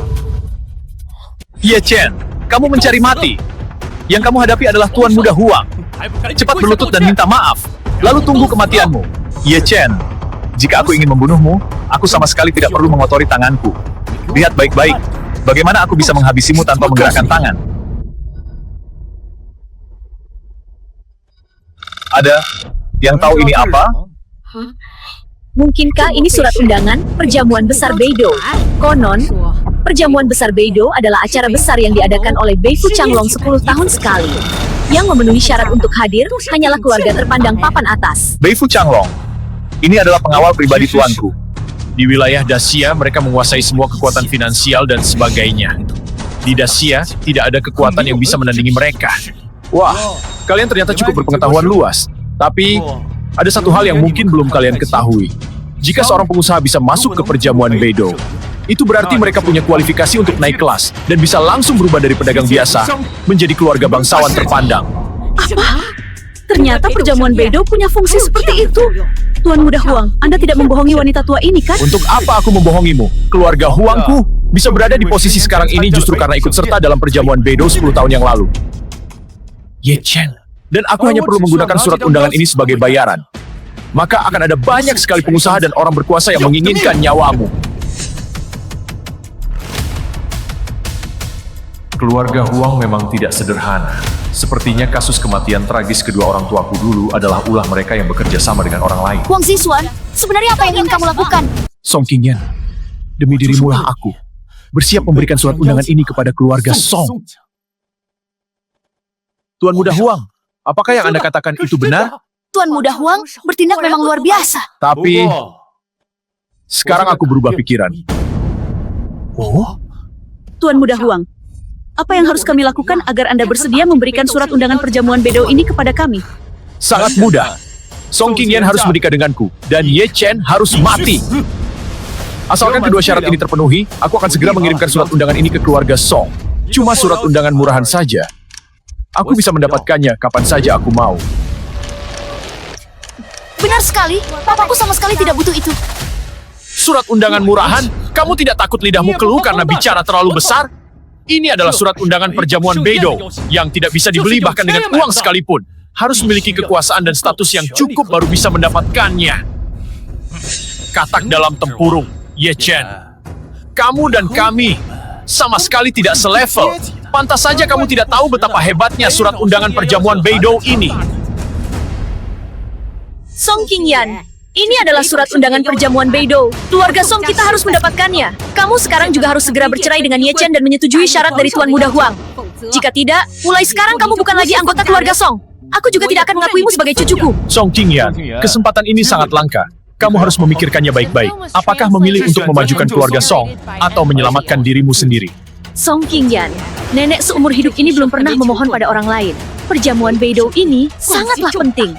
Ye Chen, kamu mencari mati. Yang kamu hadapi adalah Tuan Muda Huang. Cepat berlutut dan minta maaf, lalu tunggu kematianmu. Ye Chen, jika aku ingin membunuhmu, aku sama sekali tidak perlu mengotori tanganku. Lihat baik-baik, bagaimana aku bisa menghabisimu tanpa menggerakkan tangan. Ada yang tahu ini apa? Mungkinkah ini surat undangan perjamuan besar Beidou? Konon, perjamuan besar Beidou adalah acara besar yang diadakan oleh Beifu Changlong 10 tahun sekali. Yang memenuhi syarat untuk hadir hanyalah keluarga terpandang papan atas. Beifu Changlong, ini adalah pengawal pribadi tuanku. Di wilayah Daxia, mereka menguasai semua kekuatan finansial dan sebagainya. Di Daxia, tidak ada kekuatan yang bisa menandingi mereka. Wah, kalian ternyata cukup berpengetahuan luas. Tapi, ada satu hal yang mungkin belum kalian ketahui. Jika seorang pengusaha bisa masuk ke perjamuan Beidou, itu berarti mereka punya kualifikasi untuk naik kelas dan bisa langsung berubah dari pedagang biasa menjadi keluarga bangsawan terpandang. Apa? Ternyata perjamuan Beidou punya fungsi seperti itu. Tuan Muda Huang, Anda tidak membohongi wanita tua ini, kan? Untuk apa aku membohongimu? Keluarga Huangku bisa berada di posisi sekarang ini justru karena ikut serta dalam perjamuan Beidou 10 tahun yang lalu. Ye Chen. Dan aku hanya perlu menggunakan surat undangan ini sebagai bayaran. Maka akan ada banyak sekali pengusaha dan orang berkuasa yang menginginkan nyawamu. Keluarga Huang memang tidak sederhana. Sepertinya kasus kematian tragis kedua orang tuaku dulu adalah ulah mereka yang bekerja sama dengan orang lain. Huang Zixuan, sebenarnya apa yang ingin kamu lakukan? Song Qingyan, demi dirimulah aku bersiap memberikan surat undangan ini kepada keluarga Song. Tuan Muda Huang, apakah yang Anda katakan itu benar? Tuan Muda Huang bertindak memang luar biasa. Tapi sekarang aku berubah pikiran. Oh? Tuan Muda Huang, apa yang harus kami lakukan agar Anda bersedia memberikan surat undangan perjamuan Beidou ini kepada kami? Sangat mudah. Song Qingyan harus menikah denganku, dan Ye Chen harus mati. Asalkan kedua syarat ini terpenuhi, aku akan segera mengirimkan surat undangan ini ke keluarga Song. Cuma surat undangan murahan saja. Aku bisa mendapatkannya kapan saja aku mau. Benar sekali, papaku sama sekali tidak butuh itu. Surat undangan murahan? Kamu tidak takut lidahmu keluh karena bicara terlalu besar? Ini adalah surat undangan perjamuan Beidou yang tidak bisa dibeli bahkan dengan uang sekalipun. Harus memiliki kekuasaan dan status yang cukup baru bisa mendapatkannya. Katak dalam tempurung, Ye Chen. Kamu dan kami sama sekali tidak selevel. Pantas saja kamu tidak tahu betapa hebatnya surat undangan perjamuan Beidou ini. Song Qingyan, ini adalah surat undangan perjamuan Beidou. Keluarga Song kita harus mendapatkannya. Kamu sekarang juga harus segera bercerai dengan Ye Chen dan menyetujui syarat dari Tuan Muda Huang. Jika tidak, mulai sekarang kamu bukan lagi anggota keluarga Song. Aku juga tidak akan mengakuimu sebagai cucuku. Song Qingyan, kesempatan ini sangat langka. Kamu harus memikirkannya baik-baik. Apakah memilih untuk memajukan keluarga Song atau menyelamatkan dirimu sendiri? Song Qingyan, nenek seumur hidup ini belum pernah memohon pada orang lain. Perjamuan Beidou ini sangatlah penting.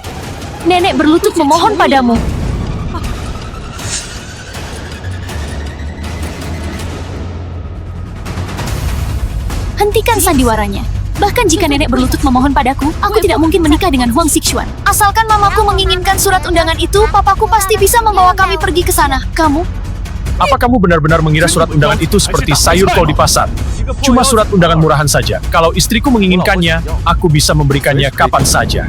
Nenek berlutut memohon padamu. Hentikan sandiwaranya. Bahkan jika nenek berlutut memohon padaku, aku tidak mungkin menikah dengan Huang Zixuan. Asalkan mamaku menginginkan surat undangan itu, papaku pasti bisa membawa kami pergi ke sana. Kamu? Apa kamu benar-benar mengira surat undangan itu seperti sayur kol di pasar? Cuma surat undangan murahan saja. Kalau istriku menginginkannya, aku bisa memberikannya kapan saja.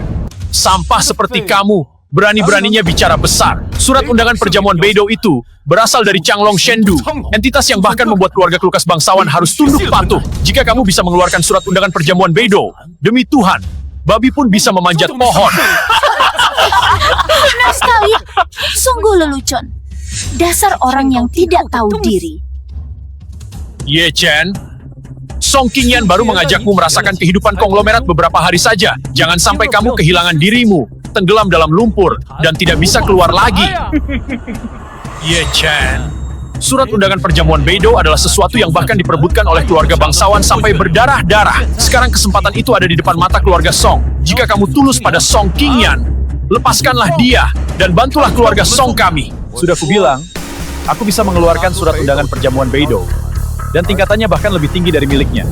Sampah seperti kamu, berani-beraninya bicara besar. Surat undangan perjamuan Beidou itu berasal dari Changlong Shendu, entitas yang bahkan membuat keluarga Lukas bangsawan harus tunduk patuh. Jika kamu bisa mengeluarkan surat undangan perjamuan Beidou, demi Tuhan, babi pun bisa memanjat pohon. Benar sekali. Sungguh lelucon. Dasar orang yang tidak tahu diri. Ye Chen, Song Qingyan baru mengajakmu merasakan kehidupan konglomerat beberapa hari saja. Jangan sampai kamu kehilangan dirimu, tenggelam dalam lumpur, dan tidak bisa keluar lagi. Ye Chen, surat undangan perjamuan Beidou adalah sesuatu yang bahkan diperebutkan oleh keluarga bangsawan sampai berdarah-darah. Sekarang kesempatan itu ada di depan mata keluarga Song. Jika kamu tulus pada Song Qingyan, lepaskanlah dia dan bantulah keluarga Song kami. Sudah kubilang, aku bisa mengeluarkan surat undangan perjamuan Beidou. Dan tingkatannya bahkan lebih tinggi dari miliknya.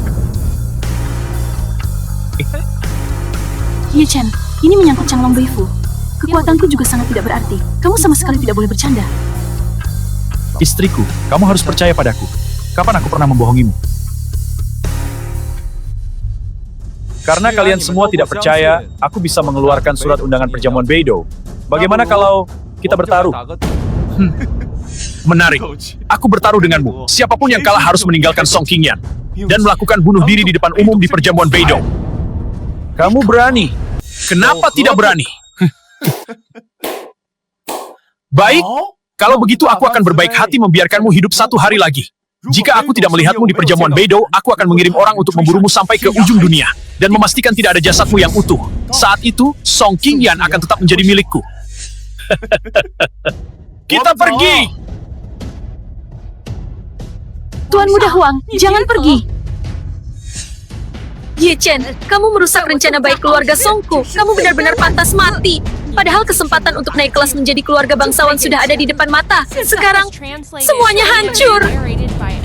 Ye Chen, ini menyangkut Changlong Beifu. Kekuatanku juga sangat tidak berarti. Kamu sama sekali tidak boleh bercanda. Istriku, kamu harus percaya padaku. Kapan aku pernah membohongimu? Karena kalian semua tidak percaya, aku bisa mengeluarkan surat undangan perjamuan Beidou. Bagaimana kalau kita bertaruh? Menarik. Aku bertaruh denganmu. Siapapun yang kalah harus meninggalkan Song Qingyan dan melakukan bunuh diri di depan umum di perjamuan Beidou. Kamu berani? Kenapa tidak berani? Baik, kalau begitu aku akan berbaik hati membiarkanmu hidup satu hari lagi. Jika aku tidak melihatmu di perjamuan Beidou, aku akan mengirim orang untuk memburumu sampai ke ujung dunia dan memastikan tidak ada jasadmu yang utuh. Saat itu, Song Qingyan akan tetap menjadi milikku. Kita pergi! Tuan Muda Huang, jangan pergi. Ye Chen, kamu merusak rencana baik keluarga Songku. Kamu benar-benar pantas mati. Padahal kesempatan untuk naik kelas menjadi keluarga bangsawan sudah ada di depan mata. Sekarang, semuanya hancur.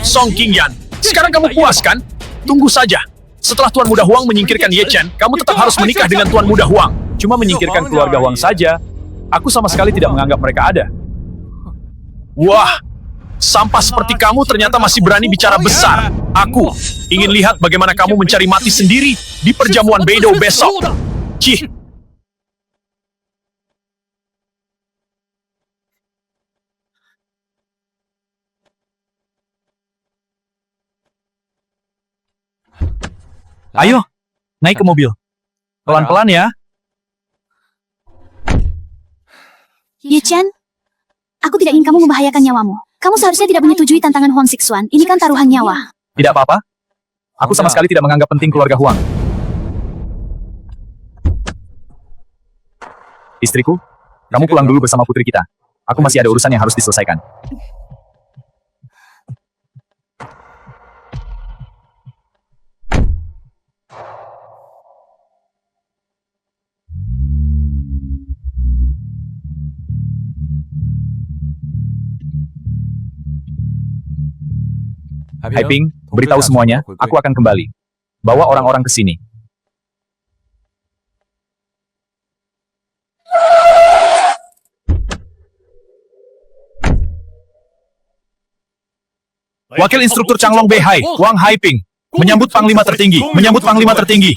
Song Qingyan, sekarang kamu puas kan? Tunggu saja. Setelah Tuan Muda Huang menyingkirkan Ye Chen, kamu tetap harus menikah dengan Tuan Muda Huang. Cuma menyingkirkan keluarga Huang saja. Aku sama sekali tidak menganggap mereka ada. Wah, sampah seperti kamu ternyata masih berani bicara besar. Aku ingin lihat bagaimana kamu mencari mati sendiri di perjamuan Beidou besok. Cih. Ayo, naik ke mobil. Pelan-pelan ya. Ye Chen, aku tidak ingin kamu membahayakan nyawamu. Kamu seharusnya tidak menyetujui tantangan Huang Sixuan. Ini kan taruhan nyawa. Tidak apa-apa. Aku sama sekali tidak menganggap penting keluarga Huang. Istriku, kamu pulang dulu bersama putri kita. Aku masih ada urusan yang harus diselesaikan. Hai Ping, beritahu semuanya, aku akan kembali. Bawa orang-orang ke sini. Wakil Instruktur Changlong Beihai, Wang Haiping, menyambut Panglima Tertinggi, menyambut Panglima Tertinggi.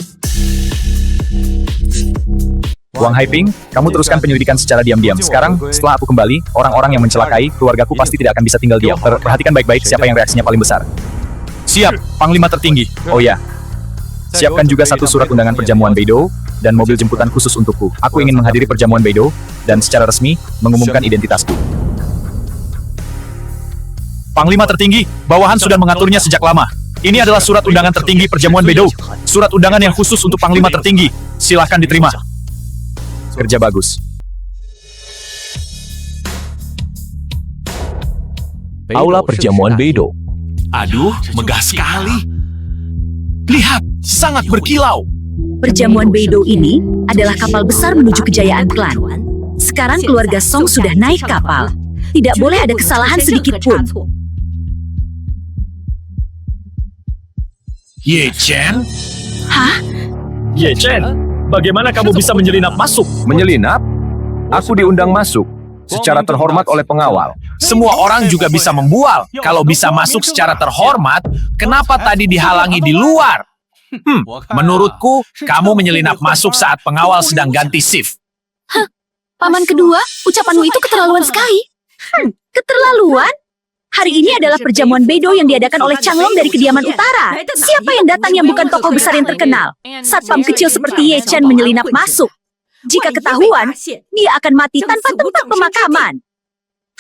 Wang Haiping, kamu teruskan penyelidikan secara diam-diam. Sekarang, setelah aku kembali, orang-orang yang mencelakai keluargaku pasti tidak akan bisa tinggal diam. Perhatikan baik-baik siapa yang reaksinya paling besar. Siap, Panglima Tertinggi. Oh ya, siapkan juga satu surat undangan perjamuan Beidou dan mobil jemputan khusus untukku. Aku ingin menghadiri perjamuan Beidou dan secara resmi mengumumkan identitasku. Panglima Tertinggi, bawahan sudah mengaturnya sejak lama. Ini adalah surat undangan tertinggi perjamuan Beidou. Surat undangan yang khusus untuk Panglima Tertinggi. Silahkan diterima. Kerja bagus. Aula perjamuan Beidou. Aduh, megah sekali. Lihat, sangat berkilau. Perjamuan Beidou ini adalah kapal besar menuju kejayaan klan. Sekarang keluarga Song sudah naik kapal. Tidak boleh ada kesalahan sedikit pun. Ye Chen? Hah? Ye Chen, bagaimana kamu bisa menyelinap masuk? Menyelinap? Aku diundang masuk secara terhormat oleh pengawal. Semua orang juga bisa membual. Kalau bisa masuk secara terhormat, kenapa tadi dihalangi di luar? Menurutku, kamu menyelinap masuk saat pengawal sedang ganti shift. Paman kedua, ucapanmu itu keterlaluan sekali. Keterlaluan? Hari ini adalah perjamuan Beidou yang diadakan oleh Changlong dari kediaman utara. Siapa yang datang yang bukan tokoh besar yang terkenal? Satpam kecil seperti Ye Chen menyelinap masuk. Jika ketahuan, dia akan mati tanpa tempat pemakaman.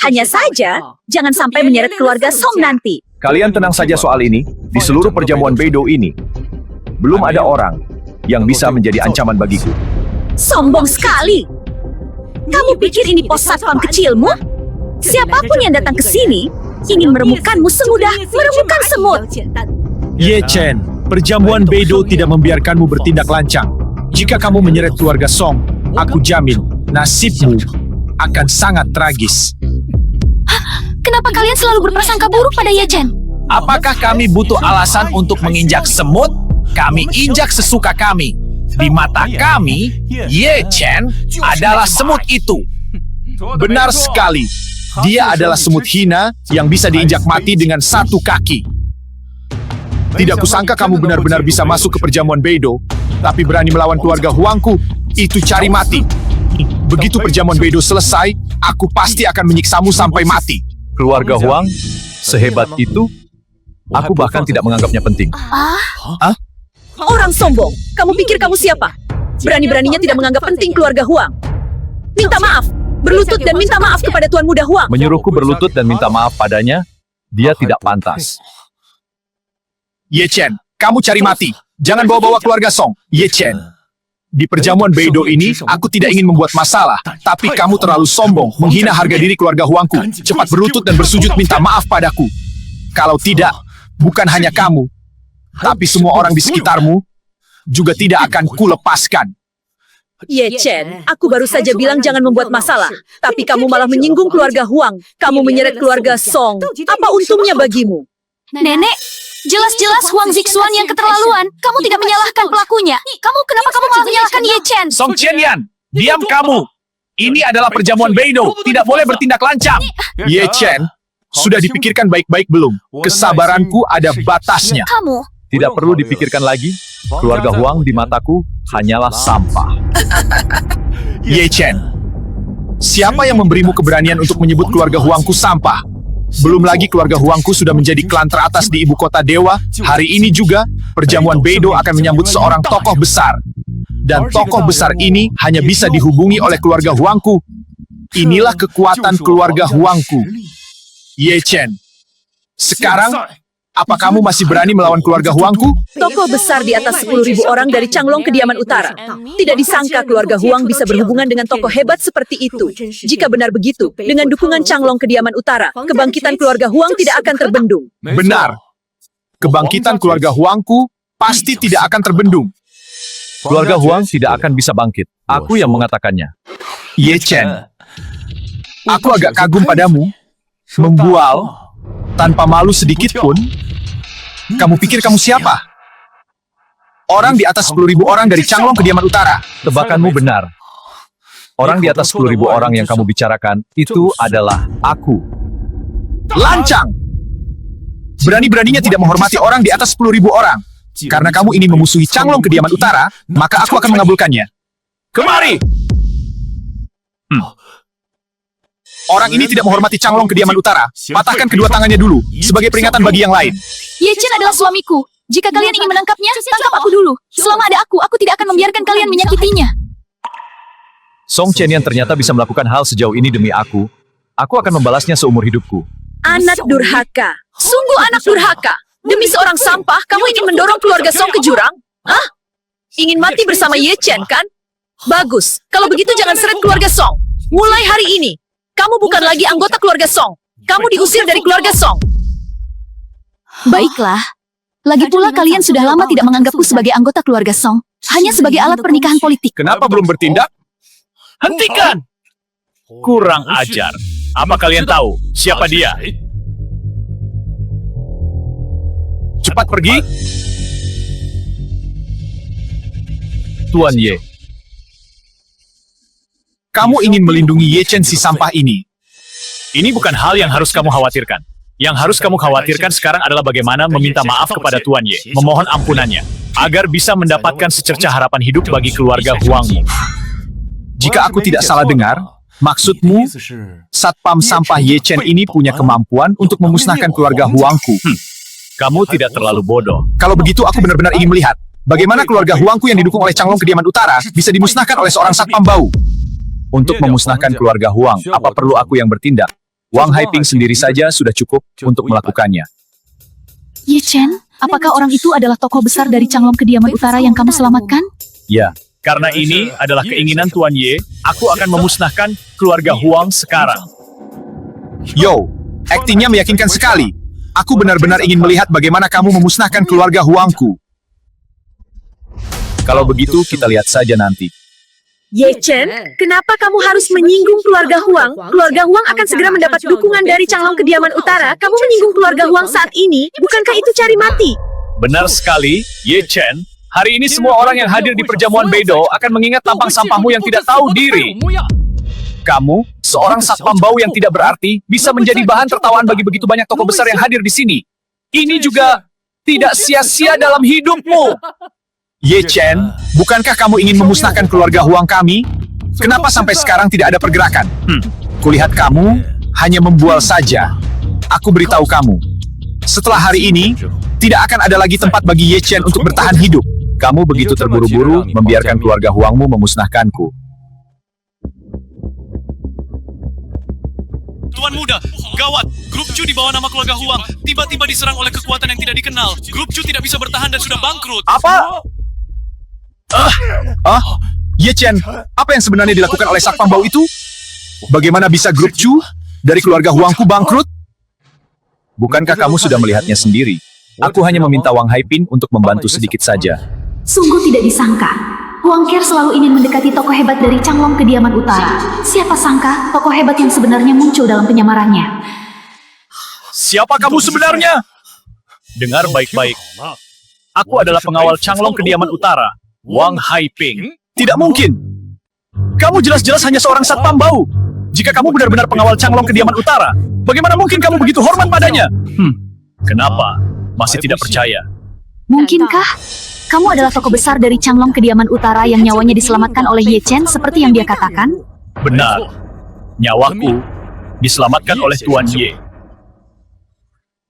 Hanya saja, jangan sampai menyeret keluarga Song nanti. Kalian tenang saja soal ini. Di seluruh perjamuan Beidou ini, belum ada orang yang bisa menjadi ancaman bagiku. Sombong sekali. Kamu pikir ini pos satpam kecilmu? Siapapun yang datang ke sini ingin meremukkanmu semudah meremukkan semut. Ye Chen, perjamuan Beidou tidak membiarkanmu bertindak lancang. Jika kamu menyeret keluarga Song, aku jamin nasibmu akan sangat tragis. Kenapa kalian selalu berprasangka buruk pada Ye Chen? Apakah kami butuh alasan untuk menginjak semut? Kami injak sesuka kami. Di mata kami, Ye Chen adalah semut itu. Benar sekali. Dia adalah semut hina yang bisa diinjak mati dengan satu kaki. Tidak kusangka kamu benar-benar bisa masuk ke perjamuan Beidou, tapi berani melawan keluarga Huangku, itu cari mati. Begitu perjamuan Beidou selesai, aku pasti akan menyiksamu sampai mati. Keluarga Huang, sehebat itu, aku bahkan tidak menganggapnya penting. Orang sombong, kamu pikir kamu siapa? Berani-beraninya tidak menganggap penting keluarga Huang. Minta maaf, berlutut dan minta maaf kepada Tuan Muda Huang. Menyuruhku berlutut dan minta maaf padanya, dia tidak pantas. Ye Chen, kamu cari mati. Jangan bawa-bawa keluarga Song. Ye Chen, di perjamuan Beidou ini, aku tidak ingin membuat masalah. Tapi kamu terlalu sombong, menghina harga diri keluarga Huangku. Cepat berlutut dan bersujud minta maaf padaku. Kalau tidak, bukan hanya kamu, tapi semua orang di sekitarmu juga tidak akan kulepaskan. Ye Chen, aku baru saja bilang jangan membuat masalah. Tapi kamu malah menyinggung keluarga Huang. Kamu menyeret keluarga Song. Apa untungnya bagimu? Nenek, jelas-jelas Huang Zixuan yang keterlaluan. Kamu tidak menyalahkan pelakunya. Kenapa kamu malah menyalahkan Ye Chen? Song Qianyan, diam kamu. Ini adalah perjamuan Beidou. Tidak boleh bertindak lancang. Ye Chen, sudah dipikirkan baik-baik belum? Kesabaranku ada batasnya. Kamu. Tidak perlu dipikirkan lagi, keluarga Huang di mataku hanyalah sampah. Ye Chen, siapa yang memberimu keberanian untuk menyebut keluarga Huangku sampah? Belum lagi keluarga Huangku sudah menjadi klan teratas di ibu kota Dewa. Hari ini juga, perjamuan Beidou akan menyambut seorang tokoh besar. Dan tokoh besar ini hanya bisa dihubungi oleh keluarga Huangku. Inilah kekuatan keluarga Huangku. Ye Chen, sekarang, apa kamu masih berani melawan keluarga Huangku? Tokoh besar di atas 10.000 orang dari Changlong Kediaman Utara. Tidak disangka keluarga Huang bisa berhubungan dengan tokoh hebat seperti itu. Jika benar begitu, dengan dukungan Changlong Kediaman Utara, kebangkitan keluarga Huang tidak akan terbendung. Benar. Kebangkitan keluarga Huangku pasti tidak akan terbendung. Keluarga Huang tidak akan bisa bangkit. Aku yang mengatakannya. Ye Chen, aku agak kagum padamu. Membual tanpa malu sedikit pun. Kamu pikir kamu siapa? Orang di atas 10.000 orang dari Changlong Kediaman Utara. Tebakanmu benar. Orang di atas 10.000 orang yang kamu bicarakan, itu adalah aku. Lancang! Berani-beraninya tidak menghormati orang di atas 10.000 orang. Karena kamu ini memusuhi Changlong Kediaman Utara, maka aku akan mengabulkannya. Kemari! Orang ini tidak menghormati Changlong Kediaman Utara. Patahkan kedua tangannya dulu, sebagai peringatan bagi yang lain. Ye Chen adalah suamiku. Jika kalian ingin menangkapnya, tangkap aku dulu. Selama ada aku tidak akan membiarkan kalian menyakitinya. Song Chen yang ternyata bisa melakukan hal sejauh ini demi aku akan membalasnya seumur hidupku. Anak durhaka. Sungguh anak durhaka. Demi seorang sampah, kamu ingin mendorong keluarga Song ke jurang? Hah? Ingin mati bersama Ye Chen, kan? Bagus. Kalau begitu jangan seret keluarga Song. Mulai hari ini, kamu bukan lagi anggota keluarga Song. Kamu diusir dari keluarga Song. Baiklah. Lagi pula kalian sudah lama tidak menganggapku sebagai anggota keluarga Song. Hanya sebagai alat pernikahan politik. Kenapa belum bertindak? Hentikan! Kurang ajar. Apa kalian tahu siapa dia? Cepat pergi. Tuan Ye. Kamu ingin melindungi Ye Chen si sampah ini. Ini bukan hal yang harus kamu khawatirkan. Yang harus kamu khawatirkan sekarang adalah bagaimana meminta maaf kepada Tuan Ye, memohon ampunannya, agar bisa mendapatkan secercah harapan hidup bagi keluarga Huangmu. Jika aku tidak salah dengar, maksudmu, Satpam Sampah Ye Chen ini punya kemampuan untuk memusnahkan keluarga Huangku. Kamu tidak terlalu bodoh. Kalau begitu aku benar-benar ingin melihat, bagaimana keluarga Huangku yang didukung oleh Changlong Kediaman Utara bisa dimusnahkan oleh seorang Satpam Bau. Untuk memusnahkan keluarga Huang, apa perlu aku yang bertindak? Wang Haiping sendiri saja sudah cukup untuk melakukannya. Ye Chen, apakah orang itu adalah tokoh besar dari Changlong Kediaman Utara yang kamu selamatkan? Ya, karena ini adalah keinginan Tuan Ye, aku akan memusnahkan keluarga Huang sekarang. Yo, aktingnya meyakinkan sekali. Aku benar-benar ingin melihat bagaimana kamu memusnahkan keluarga Huangku. Kalau begitu, kita lihat saja nanti. Ye Chen, kenapa kamu harus menyinggung keluarga Huang? Keluarga Huang akan segera mendapat dukungan dari Changlong Kediaman Utara. Kamu menyinggung keluarga Huang saat ini? Bukankah itu cari mati? Benar sekali, Ye Chen. Hari ini semua orang yang hadir di perjamuan Beidou akan mengingat tampang sampahmu yang tidak tahu diri. Kamu, seorang satpam bau yang tidak berarti, bisa menjadi bahan tertawaan bagi begitu banyak tokoh besar yang hadir di sini. Ini juga tidak sia-sia dalam hidupmu. Ye Chen, bukankah kamu ingin memusnahkan keluarga Huang kami? Kenapa sampai sekarang tidak ada pergerakan? Kulihat kamu hanya membual saja. Aku beritahu kamu, setelah hari ini, tidak akan ada lagi tempat bagi Ye Chen untuk bertahan hidup. Kamu begitu terburu-buru membiarkan keluarga Huangmu memusnahkanku. Tuan muda, gawat! Grup Chu di bawah nama keluarga Huang tiba-tiba diserang oleh kekuatan yang tidak dikenal. Grup Chu tidak bisa bertahan dan sudah bangkrut. Apa? Ye Chen, apa yang sebenarnya dilakukan oleh Satpam Bau itu? Bagaimana bisa grup Chu dari keluarga Huangku bangkrut? Bukankah kamu sudah melihatnya sendiri? Aku hanya meminta Wang Haiping untuk membantu sedikit saja. Sungguh tidak disangka. Huang Ker selalu ingin mendekati tokoh hebat dari Changlong Kediaman Utara. Siapa sangka tokoh hebat yang sebenarnya muncul dalam penyamarannya. Siapa kamu sebenarnya? Dengar baik-baik. Aku adalah pengawal Changlong Kediaman Utara, Wang Haiping. Tidak mungkin. Kamu jelas-jelas hanya seorang Satpam Bau. Jika kamu benar-benar pengawal Changlong Kediaman Utara, bagaimana mungkin kamu begitu hormat padanya? Kenapa? Masih tidak percaya? Mungkinkah kamu adalah tokoh besar dari Changlong Kediaman Utara yang nyawanya diselamatkan oleh Ye Chen seperti yang dia katakan? Benar. Nyawaku diselamatkan oleh Tuan Ye.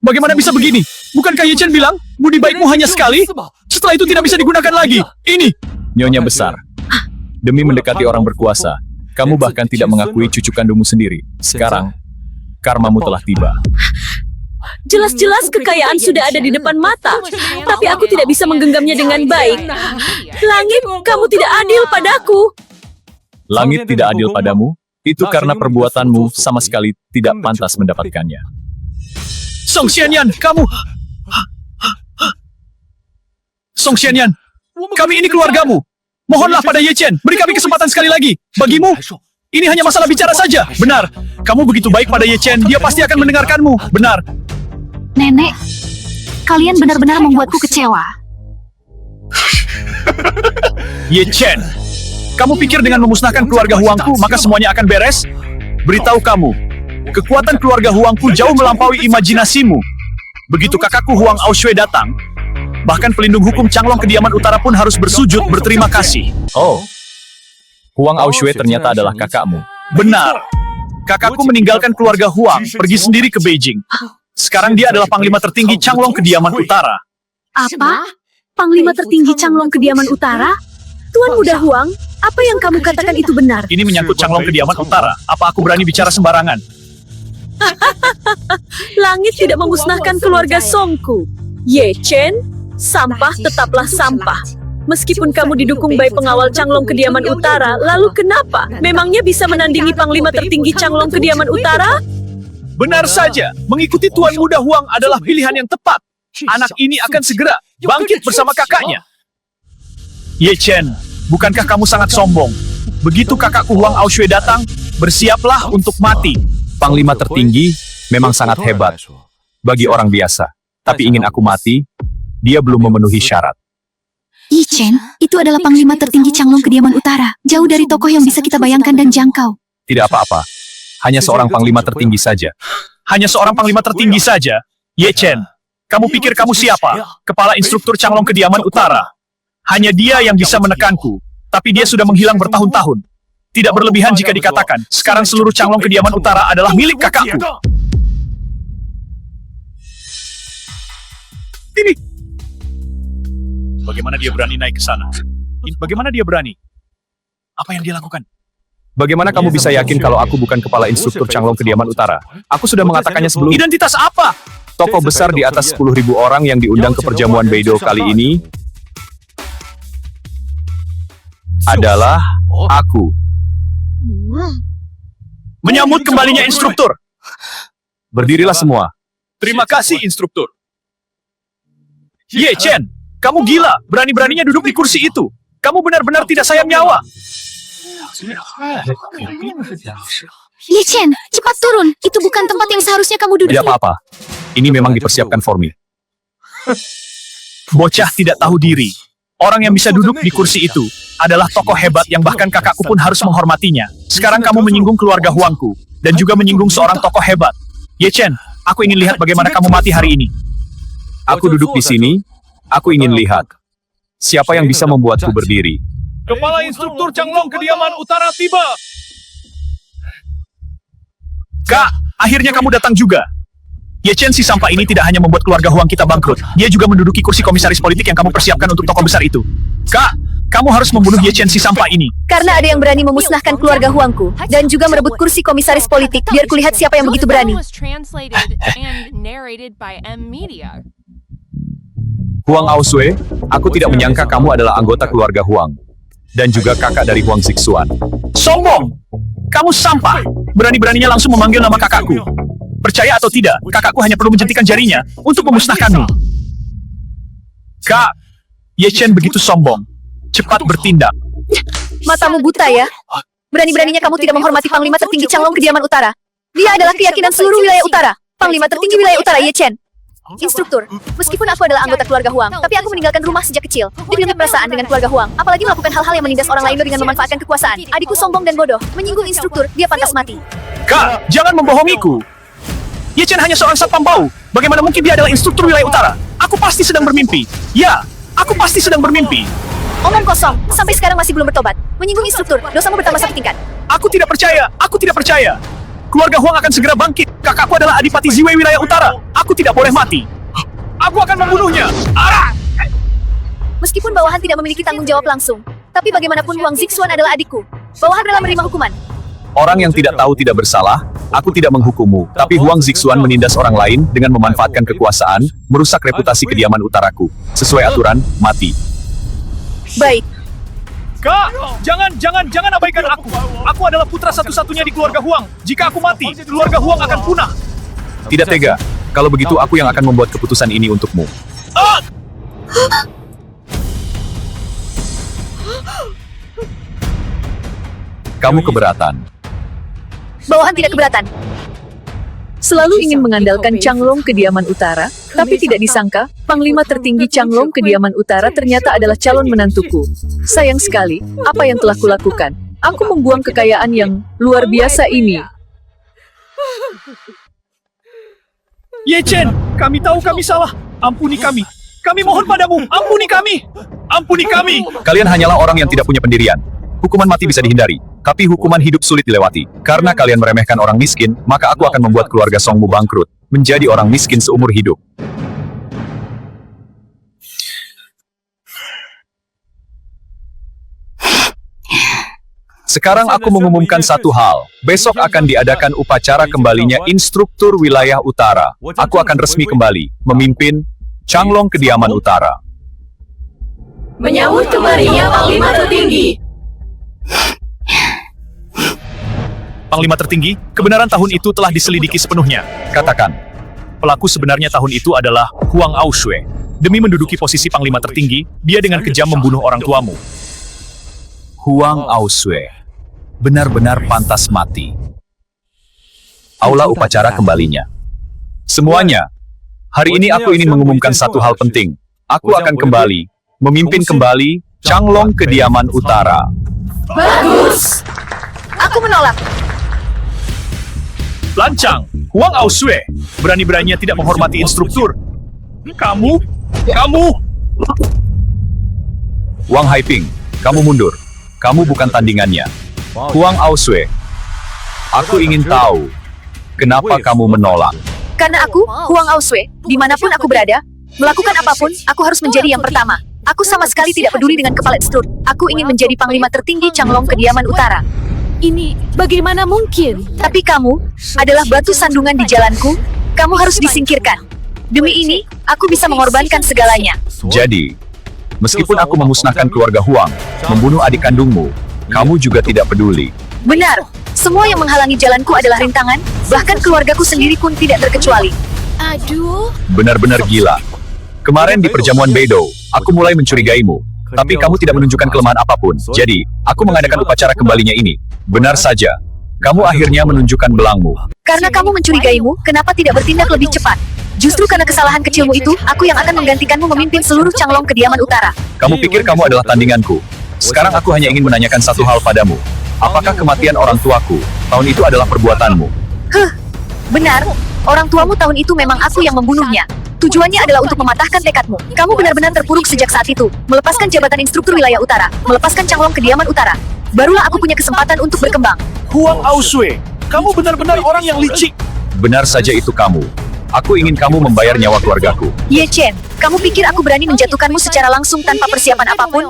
Bagaimana bisa begini? Bukankah Ye Chen bilang, budi baikmu hanya sekali? Setelah itu tidak bisa digunakan lagi. Ini. Nyonya besar, demi mendekati orang berkuasa, kamu bahkan tidak mengakui cucu kandungmu sendiri. Sekarang, karmamu telah tiba. Jelas-jelas kekayaan sudah ada di depan mata, tapi aku tidak bisa menggenggamnya dengan baik. Langit, kamu tidak adil padaku. Langit tidak adil padamu, itu karena perbuatanmu sama sekali tidak pantas mendapatkannya. Song Xianyan, kamu... Song Xianyan, kami ini keluargamu. Mohonlah pada Ye Chen, beri kami kesempatan sekali lagi. Bagimu, ini hanya masalah bicara saja. Benar, kamu begitu baik pada Ye Chen, dia pasti akan mendengarkanmu. Benar. Nenek, kalian benar-benar membuatku kecewa. Ye Chen, kamu pikir dengan memusnahkan keluarga Huangku, maka semuanya akan beres? Beritahu kamu, kekuatan keluarga Huangku jauh melampaui imajinasimu. Begitu kakakku Huang Aoshui datang, bahkan pelindung hukum Changlong Kediaman Utara pun harus bersujud berterima kasih. Oh, Huang Aoshui ternyata adalah kakakmu. Benar. Kakakku meninggalkan keluarga Huang, pergi sendiri ke Beijing. Sekarang dia adalah panglima tertinggi Changlong Kediaman Utara. Apa? Panglima tertinggi Changlong Kediaman Utara? Tuan Muda Huang, apa yang kamu katakan itu benar? Ini menyangkut Changlong Kediaman Utara. Apa aku berani bicara sembarangan? Langit tidak memusnahkan keluarga Songku. Ye Chen, sampah tetaplah sampah. Meskipun kamu didukung by pengawal Changlong Kediaman Utara, lalu kenapa? Memangnya bisa menandingi panglima tertinggi Changlong Kediaman Utara? Benar saja, mengikuti Tuan Muda Huang adalah pilihan yang tepat. Anak ini akan segera bangkit bersama kakaknya. Ye Chen, bukankah kamu sangat sombong? Begitu kakakku Huang Aoshui datang, bersiaplah untuk mati. Panglima tertinggi memang sangat hebat bagi orang biasa. Tapi ingin aku mati, dia belum memenuhi syarat. Ye Chen, itu adalah panglima tertinggi Changlong Kediaman Utara. Jauh dari tokoh yang bisa kita bayangkan dan jangkau. Tidak apa-apa, hanya seorang panglima tertinggi saja. Hanya seorang panglima tertinggi saja? Ye Chen, kamu pikir kamu siapa? Kepala instruktur Changlong Kediaman Utara. Hanya dia yang bisa menekanku, tapi dia sudah menghilang bertahun-tahun. Tidak berlebihan jika dikatakan, sekarang seluruh Changlong Kediaman Utara adalah milik kakakku. Ini. Bagaimana dia berani naik ke sana? Bagaimana dia berani? Apa yang dia lakukan? Bagaimana kamu bisa yakin kalau aku bukan kepala instruktur Changlong Kediaman Utara? Aku sudah mengatakannya sebelumnya. Identitas apa? Tokoh besar di atas 10.000 orang yang diundang ke perjamuan Beidou kali ini adalah aku. Menyambut kembalinya instruktur. Berdirilah semua. Terima kasih, instruktur. Ye Chen, kamu gila. Berani-beraninya duduk di kursi itu. Kamu benar-benar tidak sayang nyawa. Ye Chen, cepat turun. Itu bukan tempat yang seharusnya kamu duduk. Tidak apa-apa. Ini memang dipersiapkan Formi. Bocah tidak tahu diri. Orang yang bisa duduk di kursi itu adalah tokoh hebat yang bahkan kakakku pun harus menghormatinya. Sekarang kamu menyinggung keluarga Huangku dan juga menyinggung seorang tokoh hebat. Ye Chen, aku ingin lihat bagaimana kamu mati hari ini. Aku duduk di sini, aku ingin lihat siapa yang bisa membuatku berdiri. Kepala instruktur Changlong Kediaman Utara tiba. Kak, akhirnya kamu datang juga. Ye Chen si sampah ini tidak hanya membuat keluarga Huang kita bangkrut, dia juga menduduki kursi komisaris politik yang kamu persiapkan untuk tokoh besar itu. Kak, kamu harus membunuh Ye Chen si sampah ini. Karena ada yang berani memusnahkan keluarga Huangku dan juga merebut kursi komisaris politik. Biar kulihat siapa yang begitu berani. Huang Aoshui, aku tidak menyangka kamu adalah anggota keluarga Huang. Dan juga kakak dari Huang Zixuan. Sombong! Kamu sampah! Berani-beraninya langsung memanggil nama kakakku. Percaya atau tidak, kakakku hanya perlu menjentikan jarinya untuk memusnahkanmu. Kak, Ye Chen begitu sombong. Cepat bertindak. Matamu buta ya? Berani-beraninya kamu tidak menghormati Panglima tertinggi Changlong Kediaman Utara. Dia adalah keyakinan seluruh wilayah utara. Panglima tertinggi wilayah utara Ye Chen. Instruktur, meskipun aku adalah anggota keluarga Huang, tapi aku meninggalkan rumah sejak kecil. Diberi perasaan dengan keluarga Huang, apalagi melakukan hal-hal yang menindas orang lain dengan memanfaatkan kekuasaan. Adikku sombong dan bodoh, menyinggung instruktur, dia pantas mati. Kak, jangan membohongiku. Ye Chen hanya seorang satpam bau. Bagaimana mungkin dia adalah instruktur wilayah utara? Aku pasti sedang bermimpi. Ya, aku pasti sedang bermimpi. Omong kosong, sampai sekarang masih belum bertobat. Menyinggung instruktur, dosamu bertambah 1 tingkat. Aku tidak percaya, aku tidak percaya. Keluarga Huang akan segera bangkit. Kakakku adalah Adipati Ziwei wilayah utara. Aku tidak boleh mati. Aku akan membunuhnya. Meskipun bawahan tidak memiliki tanggung jawab langsung, tapi bagaimanapun Huang Zixuan adalah adikku. Bawahan rela menerima hukuman. Orang yang tidak tahu tidak bersalah, aku tidak menghukummu. Tapi Huang Zixuan menindas orang lain dengan memanfaatkan kekuasaan, merusak reputasi kediaman utaraku. Sesuai aturan, mati. Baik, Kak, jangan abaikan aku. Aku adalah putra satu-satunya di keluarga Huang. Jika aku mati, keluarga Huang akan punah. Tidak tega. Kalau begitu aku yang akan membuat keputusan ini untukmu. Kamu keberatan. bawahan tidak keberatan. Selalu ingin mengandalkan Changlong Kediaman Utara, tapi tidak disangka, Panglima tertinggi Changlong Kediaman Utara ternyata adalah calon menantuku. Sayang sekali, apa yang telah kulakukan? Aku membuang kekayaan yang luar biasa ini. Ye Chen, kami tahu kami salah. Ampuni kami. Kami mohon padamu, ampuni kami. Ampuni kami. Kalian hanyalah orang yang tidak punya pendirian. Hukuman mati bisa dihindari, tapi hukuman hidup sulit dilewati. Karena kalian meremehkan orang miskin, maka aku akan membuat keluarga Songmu bangkrut, menjadi orang miskin seumur hidup. Sekarang aku mengumumkan satu hal. Besok akan diadakan upacara kembalinya Instruktur Wilayah Utara. Aku akan resmi kembali, memimpin Changlong Kediaman Utara. Menyambut kembalinya Panglima tertinggi. Panglima tertinggi, kebenaran tahun itu telah diselidiki sepenuhnya. Katakan. Pelaku sebenarnya tahun itu adalah Huang Aoshui. Demi menduduki posisi Panglima tertinggi, dia dengan kejam membunuh orang tuamu. Huang Aoshui benar-benar pantas mati. Aula upacara kembalinya. Semuanya, hari ini aku ingin mengumumkan satu hal penting. Aku akan kembali, memimpin kembali Changlong Kediaman Utara. Bagus! Aku menolak. Lancang, Huang Aoshui, berani-beraninya tidak menghormati instruktur. Kamu. Wang Haiping, kamu mundur. Kamu bukan tandingannya. Huang Aoshui, aku ingin tahu, kenapa kamu menolak? Karena aku, Huang Aoshui, dimanapun aku berada, melakukan apapun, aku harus menjadi yang pertama. Aku sama sekali tidak peduli dengan kepala Stur. Aku ingin menjadi Panglima tertinggi Changlong Kediaman Utara. Ini bagaimana mungkin? Tapi kamu adalah batu sandungan di jalanku. Kamu harus disingkirkan. Demi ini, aku bisa mengorbankan segalanya. Jadi, meskipun aku memusnahkan keluarga Huang, membunuh adik kandungmu, kamu juga tidak peduli. Benar, semua yang menghalangi jalanku adalah rintangan, bahkan keluargaku sendiri pun tidak terkecuali. Aduh. Benar-benar gila. Kemarin di perjamuan Beidou, aku mulai mencurigaimu. Tapi kamu tidak menunjukkan kelemahan apapun. Jadi, aku mengadakan upacara kembalinya ini. Benar saja. Kamu akhirnya menunjukkan belangmu. Karena kamu mencurigaimu, kenapa tidak bertindak lebih cepat? Justru karena kesalahan kecilmu itu, aku yang akan menggantikanmu memimpin seluruh Changlong Kediaman Utara. Kamu pikir kamu adalah tandinganku. Sekarang aku hanya ingin menanyakan satu hal padamu. Apakah kematian orang tuaku tahun itu adalah perbuatanmu? Benar. Orang tuamu tahun itu memang aku yang membunuhnya. Tujuannya adalah untuk mematahkan tekadmu. Kamu benar-benar terpuruk sejak saat itu. Melepaskan jabatan Instruktur Wilayah Utara. Melepaskan Changlong Kediaman Utara. Barulah aku punya kesempatan untuk berkembang. Huang Aoshui, kamu benar-benar orang yang licik. Benar saja itu kamu. Aku ingin kamu membayar nyawa keluargaku. Ye Chen, kamu pikir aku berani menjatuhkanmu secara langsung tanpa persiapan apapun?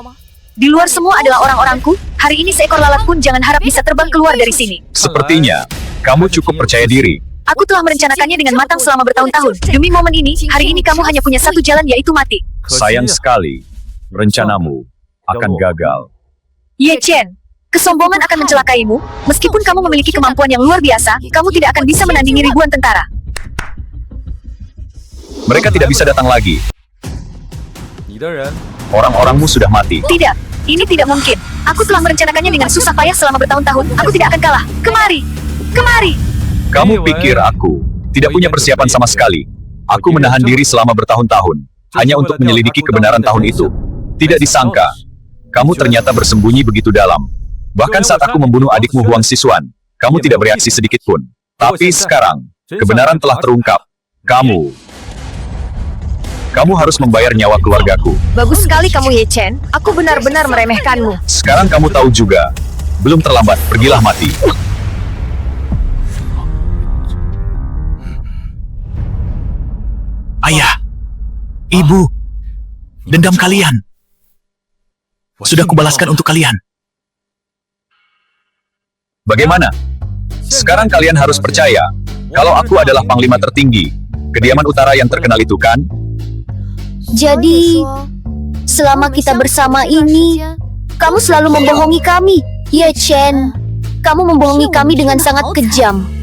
Di luar semua adalah orang-orangku. Hari ini seekor lalat pun jangan harap bisa terbang keluar dari sini. Sepertinya, kamu cukup percaya diri. Aku telah merencanakannya dengan matang selama bertahun-tahun. Demi momen ini, hari ini kamu hanya punya satu jalan, yaitu mati. Sayang sekali, rencanamu akan gagal. Ye Chen, kesombongan akan mencelakaimu. Meskipun kamu memiliki kemampuan yang luar biasa, kamu tidak akan bisa menandingi ribuan tentara. Mereka tidak bisa datang lagi. Orang-orangmu sudah mati. Tidak, ini tidak mungkin. Aku telah merencanakannya dengan susah payah selama bertahun-tahun. Aku tidak akan kalah. Kemari! Kemari! Kamu pikir aku tidak punya persiapan sama sekali? Aku menahan diri selama bertahun-tahun, hanya untuk menyelidiki kebenaran tahun itu. Tidak disangka, kamu ternyata bersembunyi begitu dalam. Bahkan saat aku membunuh adikmu Huang Zixuan, kamu tidak bereaksi sedikit pun. Tapi sekarang, kebenaran telah terungkap. Kamu harus membayar nyawa keluargaku. Bagus sekali kamu, Ye Chen. Aku benar-benar meremehkanmu. Sekarang kamu tahu juga. Belum terlambat, pergilah mati. Ayah, ibu, dendam kalian sudah kubalaskan untuk kalian. Bagaimana? Sekarang kalian harus percaya kalau aku adalah panglima tertinggi kediaman utara yang terkenal itu kan? Jadi, selama kita bersama ini, kamu selalu membohongi kami. Ye Chen, kamu membohongi kami dengan sangat kejam.